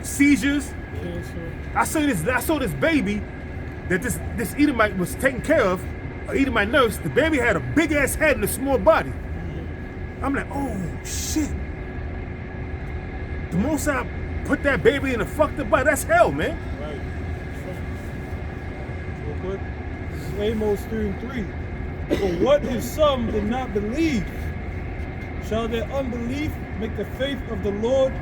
Seizures. I saw this baby that this Edomite was taking care of, an Edomite nurse. The baby had a big ass head and a small body. I'm like, oh shit. The most I put that baby in a fucked up body, that's hell, man. Right. Real quick. This is Amos 3:3. For what if some did not believe? Shall their unbelief make the faith of the Lord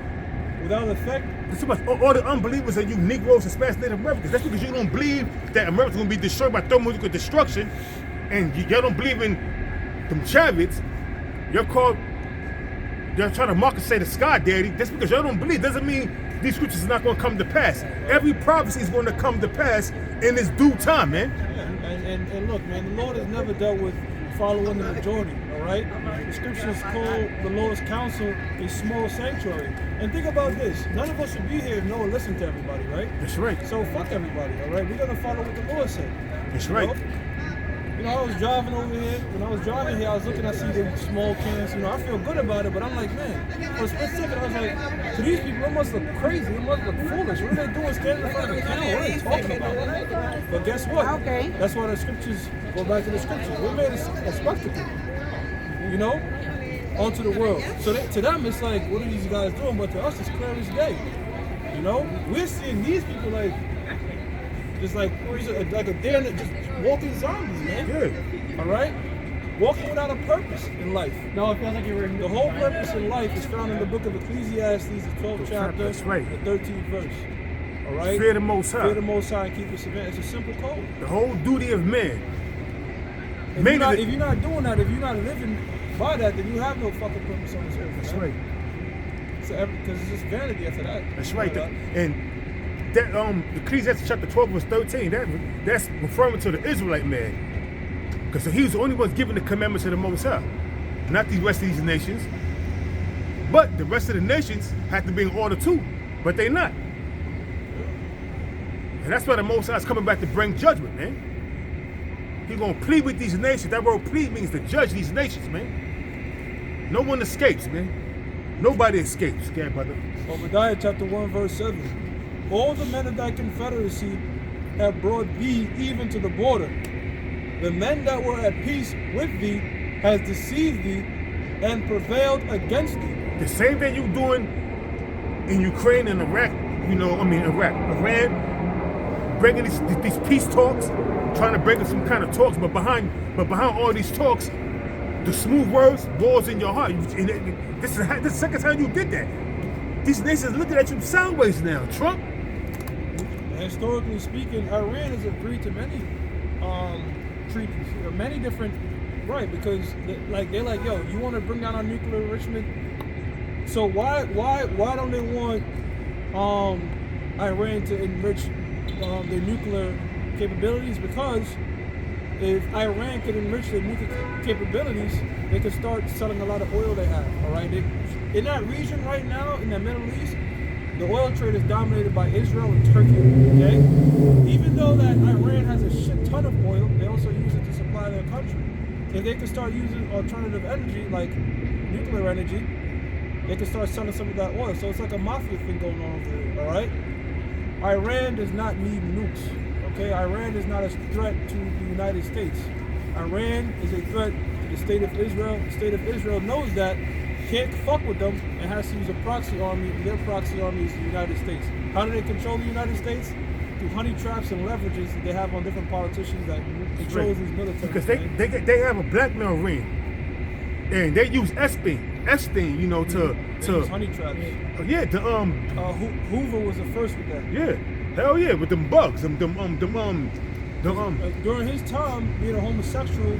without effect? That's too much. All the unbelievers are you Negroes, Hispanics, Native Americans. That's because you don't believe that America's gonna be destroyed by thermonuclear destruction, and y'all don't believe in them chariots. You're trying to mock and say the sky daddy. That's because y'all don't believe. Doesn't mean these scriptures are not gonna come to pass. Every prophecy is going to come to pass in its due time, man. And look, man, the Lord has never dealt with following the majority, all right? The scriptures call the Lord's counsel a small sanctuary. And think about this. None of us would be here if no one listened to everybody, right? That's right. So fuck everybody, all right? We're going to follow what the Lord said. That's right. You know, I was driving over here. When I was driving here, I was looking, I see the small cans. You know, I feel good about it, but I'm like, man, for a split second, I was like, to these people, it must look crazy. It must look foolish. What are they doing standing in front of the can? What are they talking about? But guess what? Okay. That's why the scriptures go back to the scriptures. We made a spectacle, you know, onto the world. So to them, it's like, what are these guys doing? But to us, it's clear as day. You know, we're seeing these people like, just like a deer that just walking zombies, man. Good. All right? Walking without a purpose in life. No, it feels like you were. The whole purpose in life is found in the book of Ecclesiastes, the 12th chapter, That's right. the 13th verse. All right? Fear the Most High. Fear the Most High and keep His commandments. It's a simple code. The whole duty of man. If you're not doing that, if you're not living by that, then you have no fucking purpose on this earth. That's man. right. Because it's just vanity after that. That's right. And that Ecclesiastes chapter 12 verse 13, that's referring to the Israelite man. Because he was the only one given the commandments of the Most High. Not the rest of these nations. But the rest of the nations have to be in order too. But they not. And that's why the Most High is coming back to bring judgment, man. He's going to plead with these nations. That word plead means to judge these nations, man. No one escapes, man. Nobody escapes, okay, brother? Obadiah chapter 1 verse 7. All the men of thy confederacy have brought thee even to the border. The men that were at peace with thee has deceived thee and prevailed against thee. The same thing you doing in Ukraine and Iraq, Iran, bringing these peace talks, trying to bring in some kind of talks, but behind all these talks, the smooth words, balls in your heart. This is the second time you did that. These nations looking at you sideways now, Trump. Historically speaking, Iran has agreed to many treaties, many different, right? Because they're like, yo, you want to bring down our nuclear enrichment? So why don't they want Iran to enrich their nuclear capabilities? Because if Iran could enrich their nuclear capabilities, they could start selling a lot of oil they have. All right, in that region right now, in the Middle East, the oil trade is dominated by Israel and Turkey, okay? Even though that Iran has a shit ton of oil, they also use it to supply their country. If they could start using alternative energy, like nuclear energy, they could start selling some of that oil. So it's like a mafia thing going on over there, all right? Iran does not need nukes, okay? Iran is not a threat to the United States. Iran is a threat to the state of Israel. The state of Israel knows that, can't fuck with them, and has to use a proxy army, and their proxy army is the United States. How do they control the United States? Through honey traps and leverages that they have on different politicians that control these militaries. Because they have a blackmail ring. and they use Epstein, you know, to honey traps. yeah, Hoover was the first with that. yeah, hell yeah, with them bugs, During his time, being a homosexual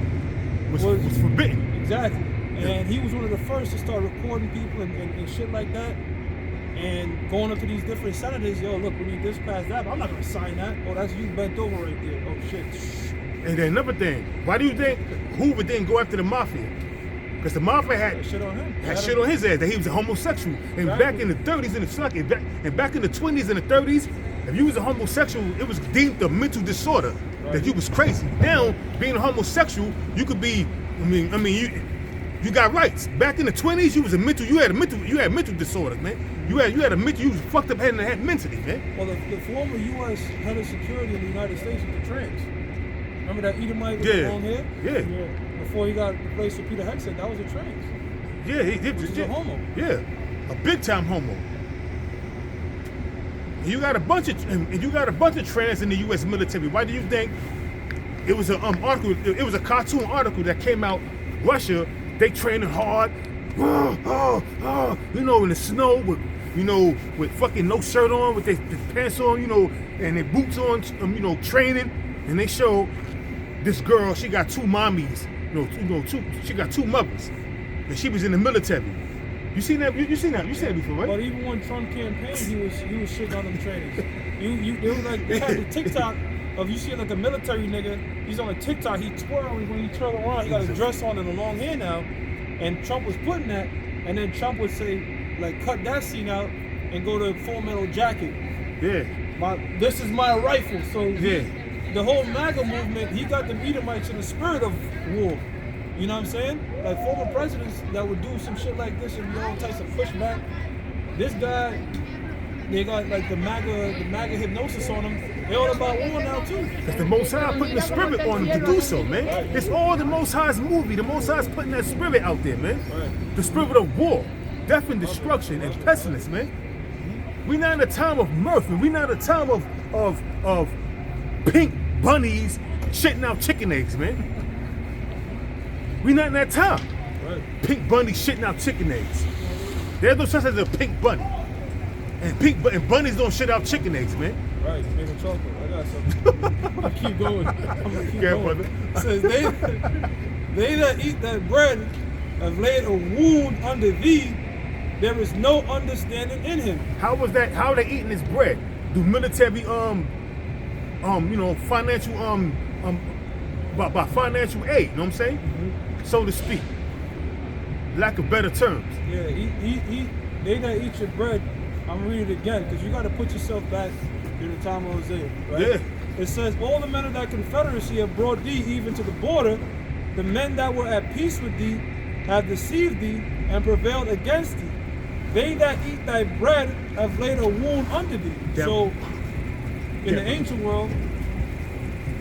was forbidden. Exactly. And he was one of the first to start recording people and shit like that. And going up to these different senators, yo, look, we need this, pass that. But I'm not going to sign that. Oh, that's you bent over right there. Oh, shit. And then another thing, why do you think Hoover didn't go after the mafia? Because the mafia had shit on him. Had shit on his ass, that he was a homosexual. And back in the 30s and back in the 20s and the 30s, if you was a homosexual, it was deemed a mental disorder, that you was crazy. Now, being a homosexual, you could be, you got rights. Back in the 20s, you had mental disorders, man. You was fucked up head mentally, man. Well, the former U.S. head of security in the United States was a trans. Remember that Edomite with the long hair? Yeah. Before he got replaced with Peter Hegseth, that was a trans. Yeah, he was a homo. Yeah, a big time homo. You got a bunch of trans in the U.S. military. Why do you think it was an article? It was a cartoon article that came out. Russia, they training hard. You know, in the snow with fucking no shirt on, with their pants on, and their boots on, training, and they show this girl. She got two mommies. She got two mothers, and she was in the military. You seen that? You seen that before, right? But even when Trump campaigned, he was shitting on them trainers. It was like they had the TikTok of you see like a military nigga. He's on a TikTok. He twirling when he twirl around. He got his dress on and a long hair now. And Trump was putting that, and then Trump would say like cut that scene out and go to Full Metal Jacket. Yeah. This is my rifle. So the whole MAGA movement, he got the Edomites in the spirit of war. You know what I'm saying? Like former presidents that would do some shit like this and be all types of pushback. This guy, they got like the MAGA hypnosis on him. They're all about war now too. Because the Most High putting the spirit on them to do so, man. It's all the Most High's movie. The Most High's putting that spirit out there, man. Right. The spirit of war, death and destruction and pestilence, man. We're not in a time of mirth, and we're not in a time of pink bunnies shitting out chicken eggs, man. We're not in that time. Right. Pink bunnies shitting out chicken eggs. There's no such as a pink bunny. And bunnies don't shit out chicken eggs, man. Right, made of chocolate. I got something. I'm gonna keep going. Brother. It says they that eat that bread have laid a wound under thee. There is no understanding in him. How was that? How are they eating this bread? Do military financial by financial aid? You know what I'm saying? Mm-hmm. So to speak. Lack of better terms. Yeah, they that eat your bread. I'm gonna read it again because you got to put yourself back in the time of Hosea, right? Yeah. It says, all the men of that confederacy have brought thee even to the border. The men that were at peace with thee have deceived thee and prevailed against thee. They that eat thy bread have laid a wound under thee. Yeah. So, in the ancient world,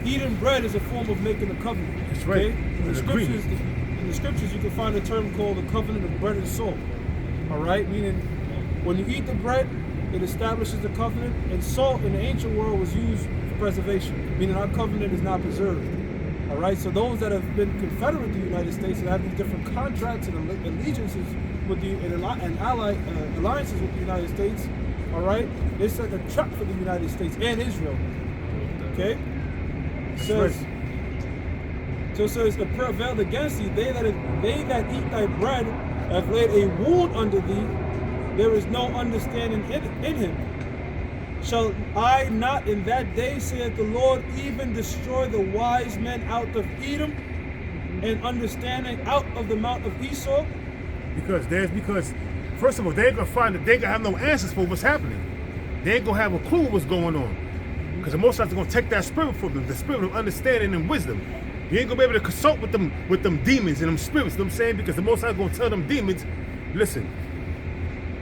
eating bread is a form of making a covenant. That's right. Okay? In the scriptures, you can find a term called the covenant of bread and salt. All right, meaning when you eat the bread, it establishes the covenant, and salt in the ancient world was used for preservation, meaning our covenant is not preserved. All right, so those that have been confederate with the United States and have these different contracts and allegiances with alliances with the United States, all right, they set a trap for the United States and Israel. Okay, so it says, "The prevailed against thee, they that eat thy bread have laid a wound under thee. There is no understanding in him. Shall I not in that day, saith the Lord, even destroy the wise men out of Edom and understanding out of the mount of Esau?" Because first of all, they ain't gonna find that they gonna have no answers for what's happening. They ain't gonna have a clue what's going on. Because the Most High is gonna take that spirit from them, the spirit of understanding and wisdom. You ain't gonna be able to consult with them demons and them spirits, you know what I'm saying? Because the Most High is gonna tell them demons, listen.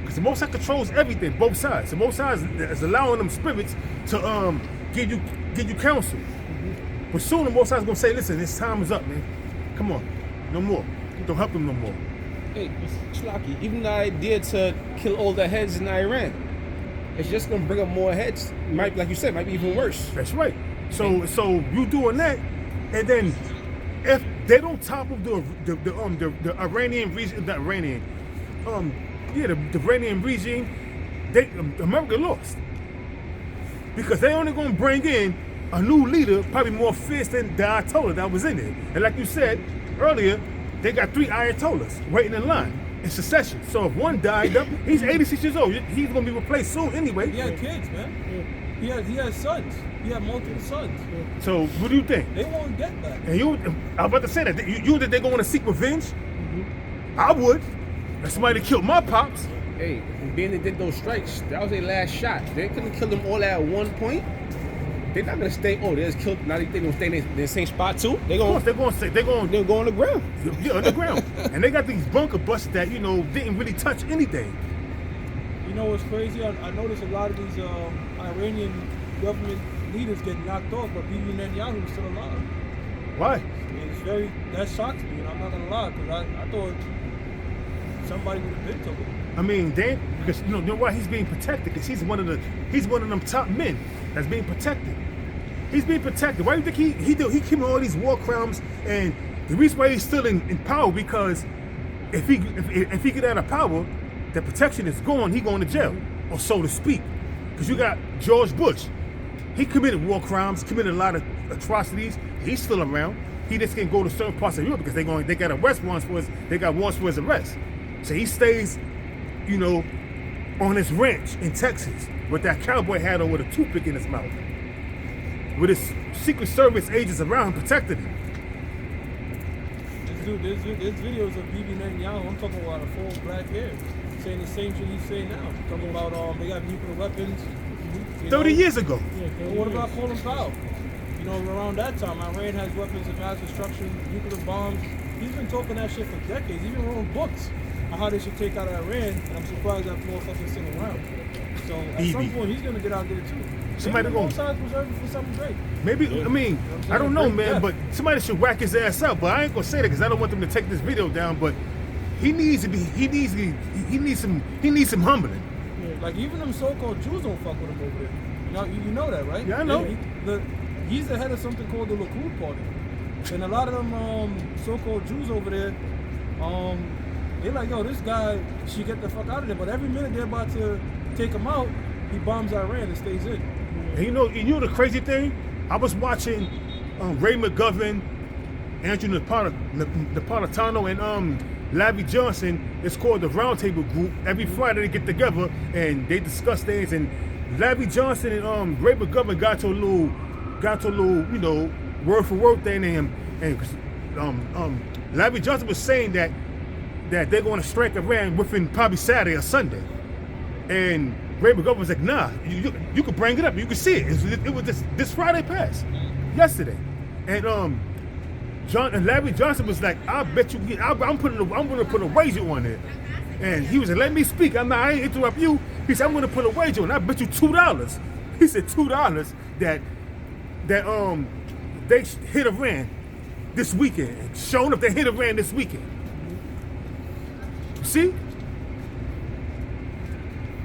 Because the Most High controls everything, both sides. The Most High is allowing them spirits to give you counsel. But soon the Most High is gonna say, listen, this time is up, man. Come on, no more. Don't help them no more. Hey, Shlaki, even the idea to kill all the heads in Iran, it's just gonna bring up more heads. Might, like you said, might be even worse. That's right. So you doing that, and then if they don't topple the Iranian regime, the Iranian, the Iranian regime. America lost because they only gonna bring in a new leader, probably more fierce than the Ayatollah that was in there. And like you said earlier, they got 3 Ayatollahs waiting in line in succession. So if one died up, he's 86 years old. He's gonna be replaced soon anyway. He had kids, man. He had sons. He had multiple sons. So what do you think? They won't get that. And I was about to say that. You that they're going to seek revenge? I would. If somebody killed my pops. Hey, being they did those strikes, that was their last shot. They couldn't kill them all at one point. They're not gonna stay. Oh, they just killed. Now they gonna stay in the same spot too. They're going to go on the ground. Yeah, on the ground. And they got these bunker busts that didn't really touch anything. You know what's crazy? I noticed a lot of these Iranian government leaders get knocked off, but Bibi Netanyahu is still alive. Why? That shocks me, and I'm not gonna lie, because I thought somebody would have been to him. I mean, because you know why he's being protected? Because he's one of them top men that's being protected. He's being protected. Why do you think he committed all these war crimes? And the reason why he's still in power, because if he get out of power, the protection is gone. He going to jail, or so to speak. Because you got George Bush. He committed war crimes, committed a lot of atrocities. He's still around. He just can't go to certain parts of Europe because they got arrest warrants for his arrest. So he stays, on his ranch in Texas with that cowboy hat on with a toothpick in his mouth, with his Secret Service agents around him protecting him. There's videos of Bibi Netanyahu. I'm talking about a full black hair, saying the same shit he's saying now. Talking about they got nuclear weapons. 30 years ago. And what about Colin Powell? Around that time, Iran has weapons of mass destruction, nuclear bombs. He's been talking that shit for decades. He even wrote books on how they should take out Iran, and I'm surprised that motherfucker's still around. So at some point, he's gonna get out there too. Somebody both sides preserve it for something great. Maybe, I don't know, man, but somebody should whack his ass up. But I ain't gonna say that because I don't want them to take this video down. But he needs some humbling. Yeah, like even them so-called Jews don't fuck with him over there. You know that, right? Yeah, I know. He's the head of something called the Likud Party, and a lot of them so-called Jews over there, they're like, yo, this guy should get the fuck out of there. But every minute they're about to take him out, he bombs Iran and stays in. And you know the crazy thing? I was watching Ray McGovern, Andrew Napolitano, and Larry Johnson. It's called the Roundtable Group. Every Friday they get together and they discuss things. And Larry Johnson and Ray McGovern got to a little, word for word thing. And Larry Johnson was saying that they're going to strike Iran within probably Saturday or Sunday. And Ray McGovern was like, nah, you could bring it up. You could see it. It was this Friday past, yesterday. And Larry Johnson was like, I bet you, I'm going to put a wager on it. And he was like, let me speak. I ain't interrupt you. He said, I'm going to put a wager on it. I bet you $2. He said $2 that they hit Iran this weekend. Showing up they hit Iran this weekend. See?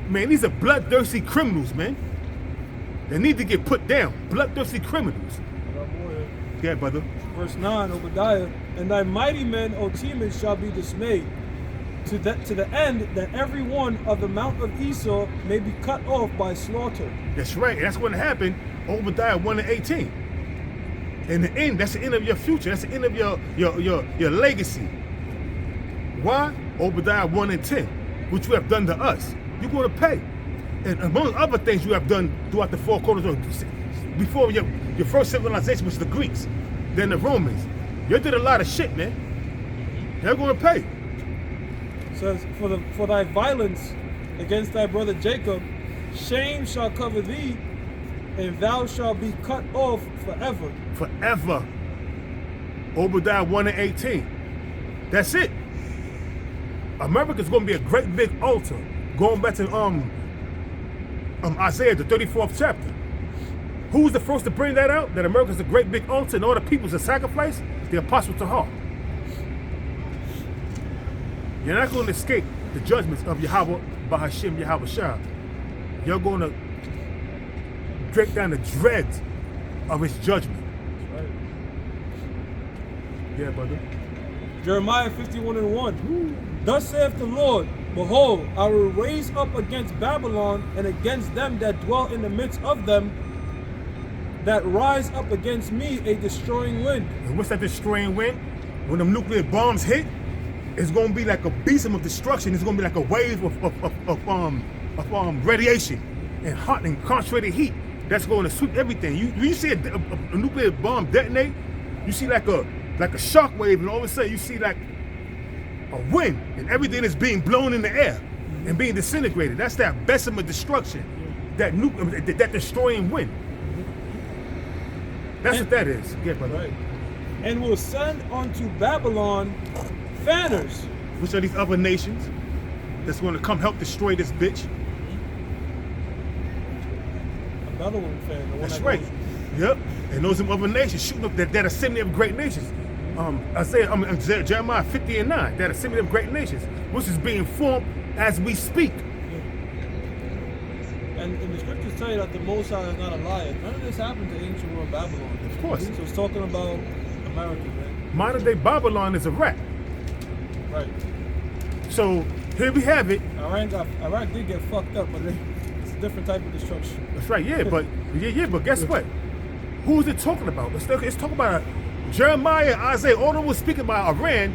Man, these are bloodthirsty criminals, man. They need to get put down. Bloodthirsty criminals. Yeah, brother. Verse 9, Obadiah, and thy mighty men, O Teman, shall be dismayed, to the end that every one of the mount of Esau may be cut off by slaughter. That's right. That's going to happen. Obadiah 1:18. In the end, that's the end of your future. That's the end of your legacy. Why? Obadiah 1:10, which you have done to us. You're going to pay. And among other things you have done throughout the 4 quarters of before your first civilization was the Greeks, then the Romans. You did a lot of shit, man. They're going to pay. It says, for thy violence against thy brother Jacob, shame shall cover thee, and thou shalt be cut off forever. Forever. Obadiah 1:18. That's it. America's going to be a great big altar. Going back to Isaiah, the 34th chapter. Who was the first to bring that out? That America's a great big altar and all the people's a sacrifice? The Apostle Tahar. You're not going to escape the judgments of Yahweh, Bahashim, Yahweh Shah. You're going to break down the dregs of his judgment. Yeah, brother. Jeremiah 51:1. Thus saith the Lord, behold, I will raise up against Babylon and against them that dwell in the midst of them, that rise up against me a destroying wind. And what's that destroying wind? When them nuclear bombs hit, it's gonna be like a beast of destruction. It's gonna be like a wave of radiation and hot and concentrated heat that's going to sweep everything. You see a nuclear bomb detonate, you see like a shock wave, and all of a sudden you see like a wind, and everything is being blown in the air and being disintegrated. That's that Bessemer destruction, that destroying wind. That's what that is. Yeah, brother. Right. And will send unto Babylon fanners. Which are these other nations that's going to come help destroy this bitch? Another one fan. The one That's that right. goes- Yep. And those other nations shooting up that assembly of great nations. Jeremiah 50:9, that assembly of great nations, which is being formed as we speak. And the scriptures tell you that the Most High is not a liar. None of this happened to ancient world Babylon. Of course. So it's talking about America, man. Modern day Babylon is a wreck. Right. So here we have it. Iraq did get fucked up, but it's a different type of destruction. That's right, yeah, but guess what? Who is it talking about? It's talking about Jeremiah, Isaiah. All of them was speaking about Iran.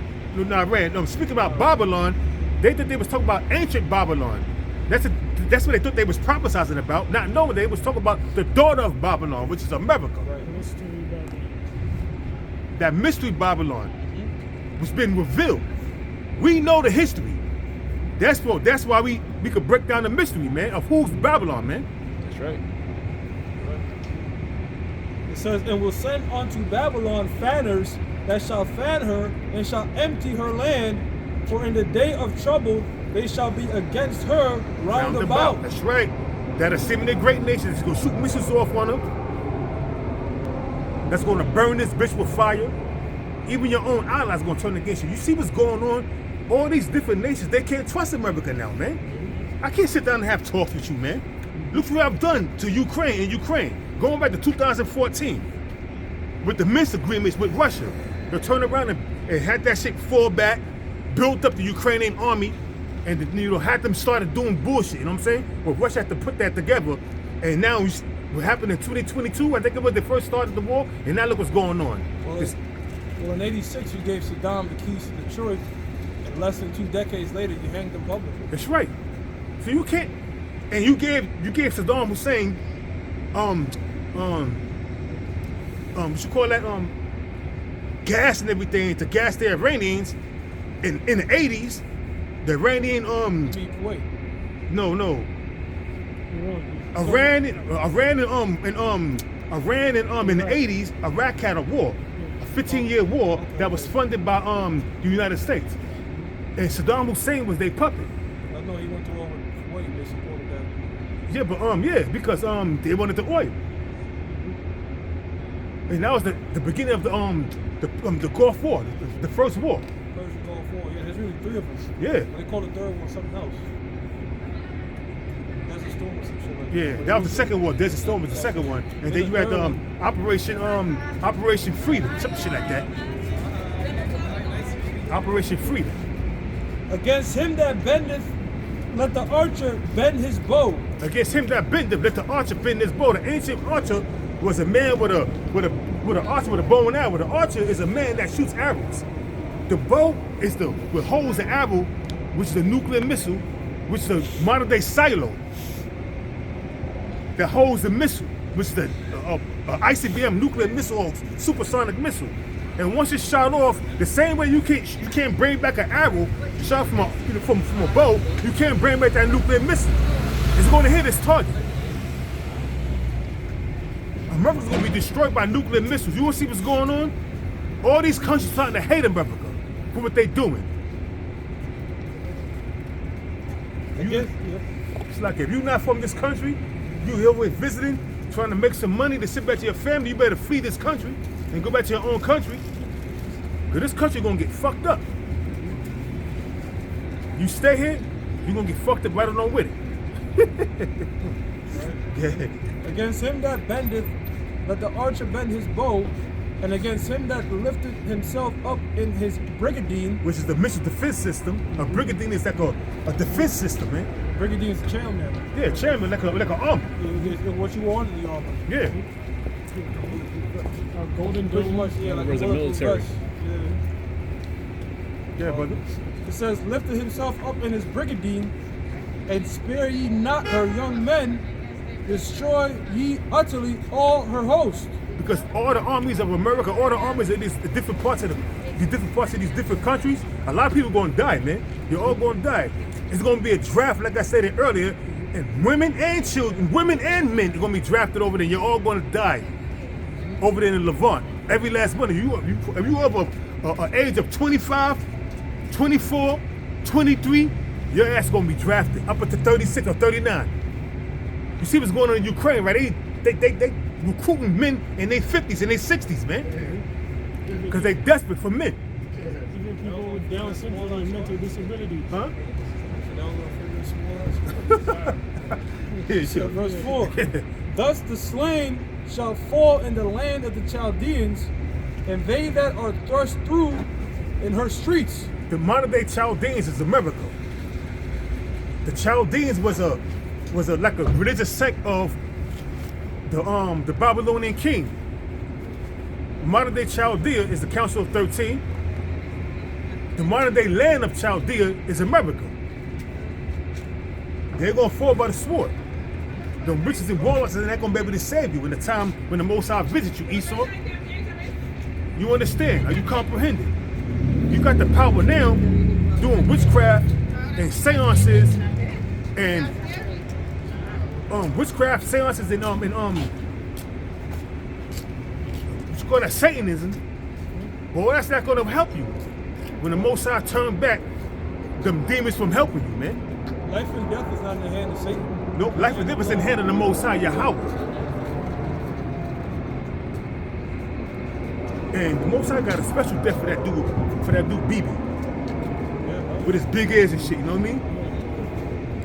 Speaking about Babylon. They thought they was talking about ancient Babylon. That's what they thought they was prophesizing about, not knowing they was talking about the daughter of Babylon, which is America. Right. That mystery Babylon was been revealed. We know the history. That's why we could break down the mystery, man, of who's Babylon, man. That's right. It says, and will send unto Babylon fanners that shall fan her and shall empty her land, for in the day of trouble they shall be against her round about. That's right. That assembly of great nations is going to shoot missiles off on them. That's going to burn this bitch with fire. Even your own allies going to turn against you. You see what's going on? All these different nations, they can't trust America now, man. I can't sit down and have talks with you, man. Look what I've done to Ukraine. Going back to 2014 with the Minsk agreements with Russia. They turned around and had that shit fall back, built up the Ukrainian army, and had them started doing bullshit, you know what I'm saying? Well, Russia had to put that together, and now what happened in 2022, I think it was they first started the war, and now look what's going on. Well, in '86 you gave Saddam the keys to Detroit, and less than 2 decades later you hanged him publicly. That's right. So you can't, and you gave Saddam Hussein, what you call that, gas and everything to gas the Iranians in the 80s. The Iranian Wait. No. Iran in the 80s, Iraq had a war, a 15-year war that was funded by the United States. And Saddam Hussein was their puppet. I know he went to war with Kuwait, they supported that. Yeah, but because they wanted the oil. And that was the beginning of the Gulf War, the first war. Persian Gulf War. Yeah, there's really 3 of them. Yeah. They call the third one something else. Desert Storm or some shit like that. Yeah, that was the second one. Desert Storm was the second one. And then you had Operation Freedom, some shit like that. Operation Freedom. Against him that bendeth, let the archer bend his bow. Against him that bendeth, let the archer bend his bow. The ancient archer was a man with an archer with a bow and arrow. The archer is a man that shoots arrows. The bow is with holes and arrow, which is a nuclear missile, which is a modern day silo that holds the missile, which is the ICBM nuclear missile or supersonic missile. And once it's shot off, the same way you can't bring back an arrow shot from a bow, you can't bring back that nuclear missile. It's going to hit its target. America's going to be destroyed by nuclear missiles. You want to see what's going on? All these countries starting to hate America for what they're doing. It's like if you're not from this country, you're over visiting, trying to make some money to sit back to your family, you better flee this country and go back to your own country. Because this country going to get fucked up. You stay here, you're going to get fucked up right along with it. Against him that bendeth, let the archer bend his bow, and against him that lifted himself up in his brigandine. which is the missile defense system. A brigandine is like a defense system, man. Brigandine is a chairman. Yeah, chairman, like an army. What you want in the armor. Yeah. Golden Pretty Dome. much, yeah, like Members a of bulletproof military. vest. Yeah, brother. It says, lifted himself up in his brigandine, and spare ye not her young men, destroy ye utterly all her host. Because all the armies of America, all the armies of these different parts of these different countries, a lot of people gonna die, man. You're all gonna die. It's gonna be a draft, like I said earlier, and women and children, women and men are gonna be drafted over there. You're all gonna die over there in Levant. Every last one of you. If you have an age of 25, 24, 23, your ass gonna be drafted up to 36 or 39. You see what's going on in Ukraine, right? They recruiting men in their 50s and their 60s, man. Because they desperate for men. Even people with Down syndrome and mental disability. Huh? Yeah, sure. Verse 4. Thus the slain shall fall in the land of the Chaldeans, and they that are thrust through in her streets. The modern day Chaldeans is America. The Chaldeans was a like a religious sect of the Babylonian king. Modern day Chaldea is the Council of 13. The modern day land of Chaldea is America. They're gonna fall by the sword. The riches and warlocks are not gonna be able to save you in the time when the Most High visits you, Esau. You understand? Are you comprehending? You got the power now doing witchcraft and seances and witchcraft, seances and what you call that, Satanism. Well, that's not gonna help you when the Most High turn back them demons from helping you, man. Life and death is not in the hand of Satan. No, life and death is in the hand of the Most High, Yahweh. And the Most High got a special death for that dude BB. With his big ears and shit, you know what I mean?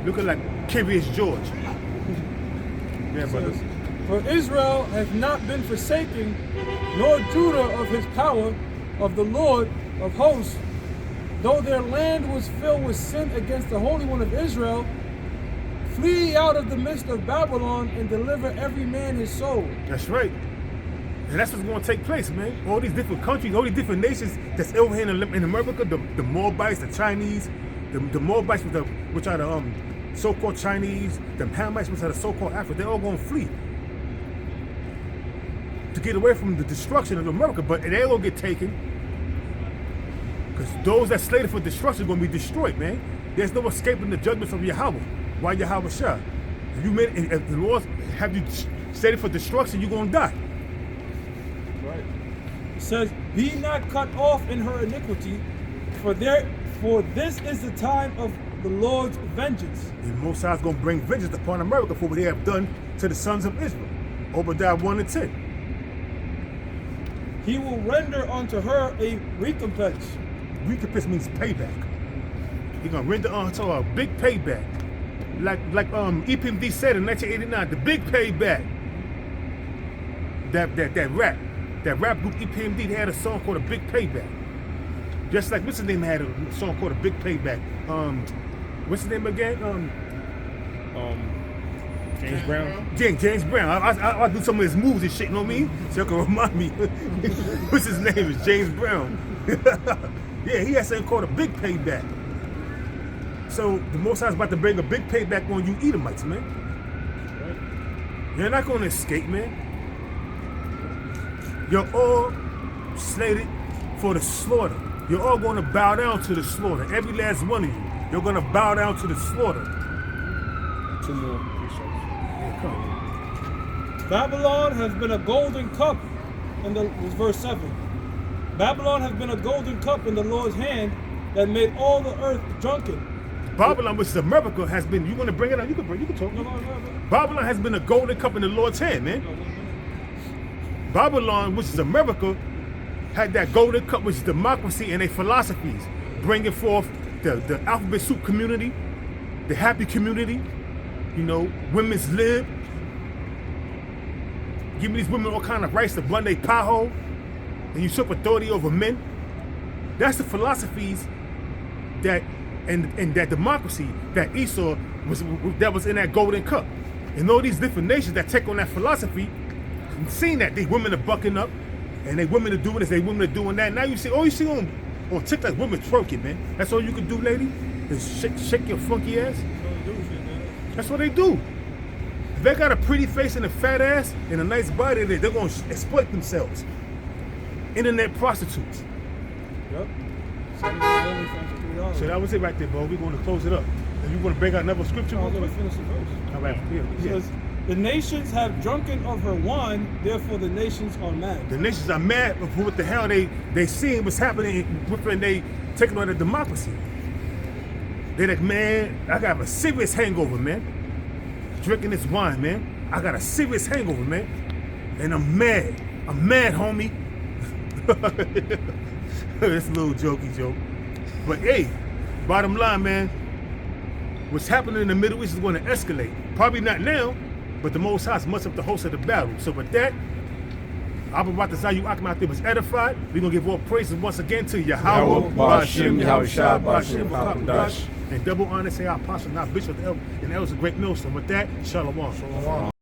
Looking like Curious George. Yeah, brothers. For Israel hath not been forsaken, nor Judah of his power, of the Lord of hosts. Though their land was filled with sin against the Holy One of Israel, flee out of the midst of Babylon and deliver every man his soul. That's right. And that's what's going to take place, man. All these different countries, all these different nations that's over here in America, the Moabites, the Chinese, the Moabites, which are the so-called Chinese, the Hamites, which are the so-called Africans, they're all going to flee to get away from the destruction of America, but they're going to get taken because those that slated for destruction are going to be destroyed, man. There's no escaping the judgments of Yahweh. Why Yahweh Shah? If the Lord have you slated for destruction, you're going to die. It says, be not cut off in her iniquity, for this is the time of the Lord's vengeance. And Most High is going to bring vengeance upon America for what they have done to the sons of Israel. Obadiah 1 and 10. He will render unto her a recompense. Recompense means payback. He's going to render unto her a big payback. Like EPMD said in 1989, the big payback. That rap group EPMD, they had a song called A Big Payback. Just like, what's his name, had a song called A Big Payback. What's his name again? James Brown. James Brown. I'll do some of his moves and shit, you know what I mean? So you can remind me. What's his name? Is James Brown. Yeah, he had something called A Big Payback. So the Most High is about to bring a big payback on you Edomites, man. You're not going to escape, man. You're all slated for the slaughter. You're all going to bow down to the slaughter. Every last one of you. You're going to bow down to the slaughter. 2 more. Yeah, come on. Babylon has been a golden cup this is verse 7. Babylon has been a golden cup in the Lord's hand that made all the earth drunken. Babylon, which is America, has been, you want to bring it up? You can talk. No. Babylon has been a golden cup in the Lord's hand, man. Babylon, which is America, had that golden cup, which is democracy and their philosophies, bringing forth the alphabet soup community, the happy community, women's lib, giving these women all kind of rights to run their pothole, and usurp authority over men. That's the philosophies that and that democracy that Esau was in that golden cup. And all these different nations that take on that philosophy, and seeing that they women are bucking up, and they women are doing this, they women are doing that. Now you see, all you see on TikTok, women twerking, man. That's all you can do, lady, is shake your funky ass. That's what they do. If they got a pretty face and a fat ass and a nice body, they're gonna exploit themselves. Internet prostitutes. Yep. $70 for $3. So that was it right there, bro. We're gonna close it up. And you wanna break out another scripture? I'm gonna finish the verse. All right, It yeah. says, the nations have drunken of her wine, therefore the nations are mad. The nations are mad of what the hell they seeing what's happening when they taking on the democracy. They're like, man, I got a serious hangover, man. Drinking this wine, man. I got a serious hangover, man. And I'm mad. I'm mad, homie. That's a little jokey joke. But hey, bottom line, man, what's happening in the Middle East is going to escalate. Probably not now, but the Most High must have the host of the battle. So with that, Abba Ratazayu Akim out there was edified. We're going to give all praises once again to Yahweh, Bashim, Yahushua, Bashim, Hakudash. and double honor say our apostle, not bishop, and that was a great millstone. With that, Shalom.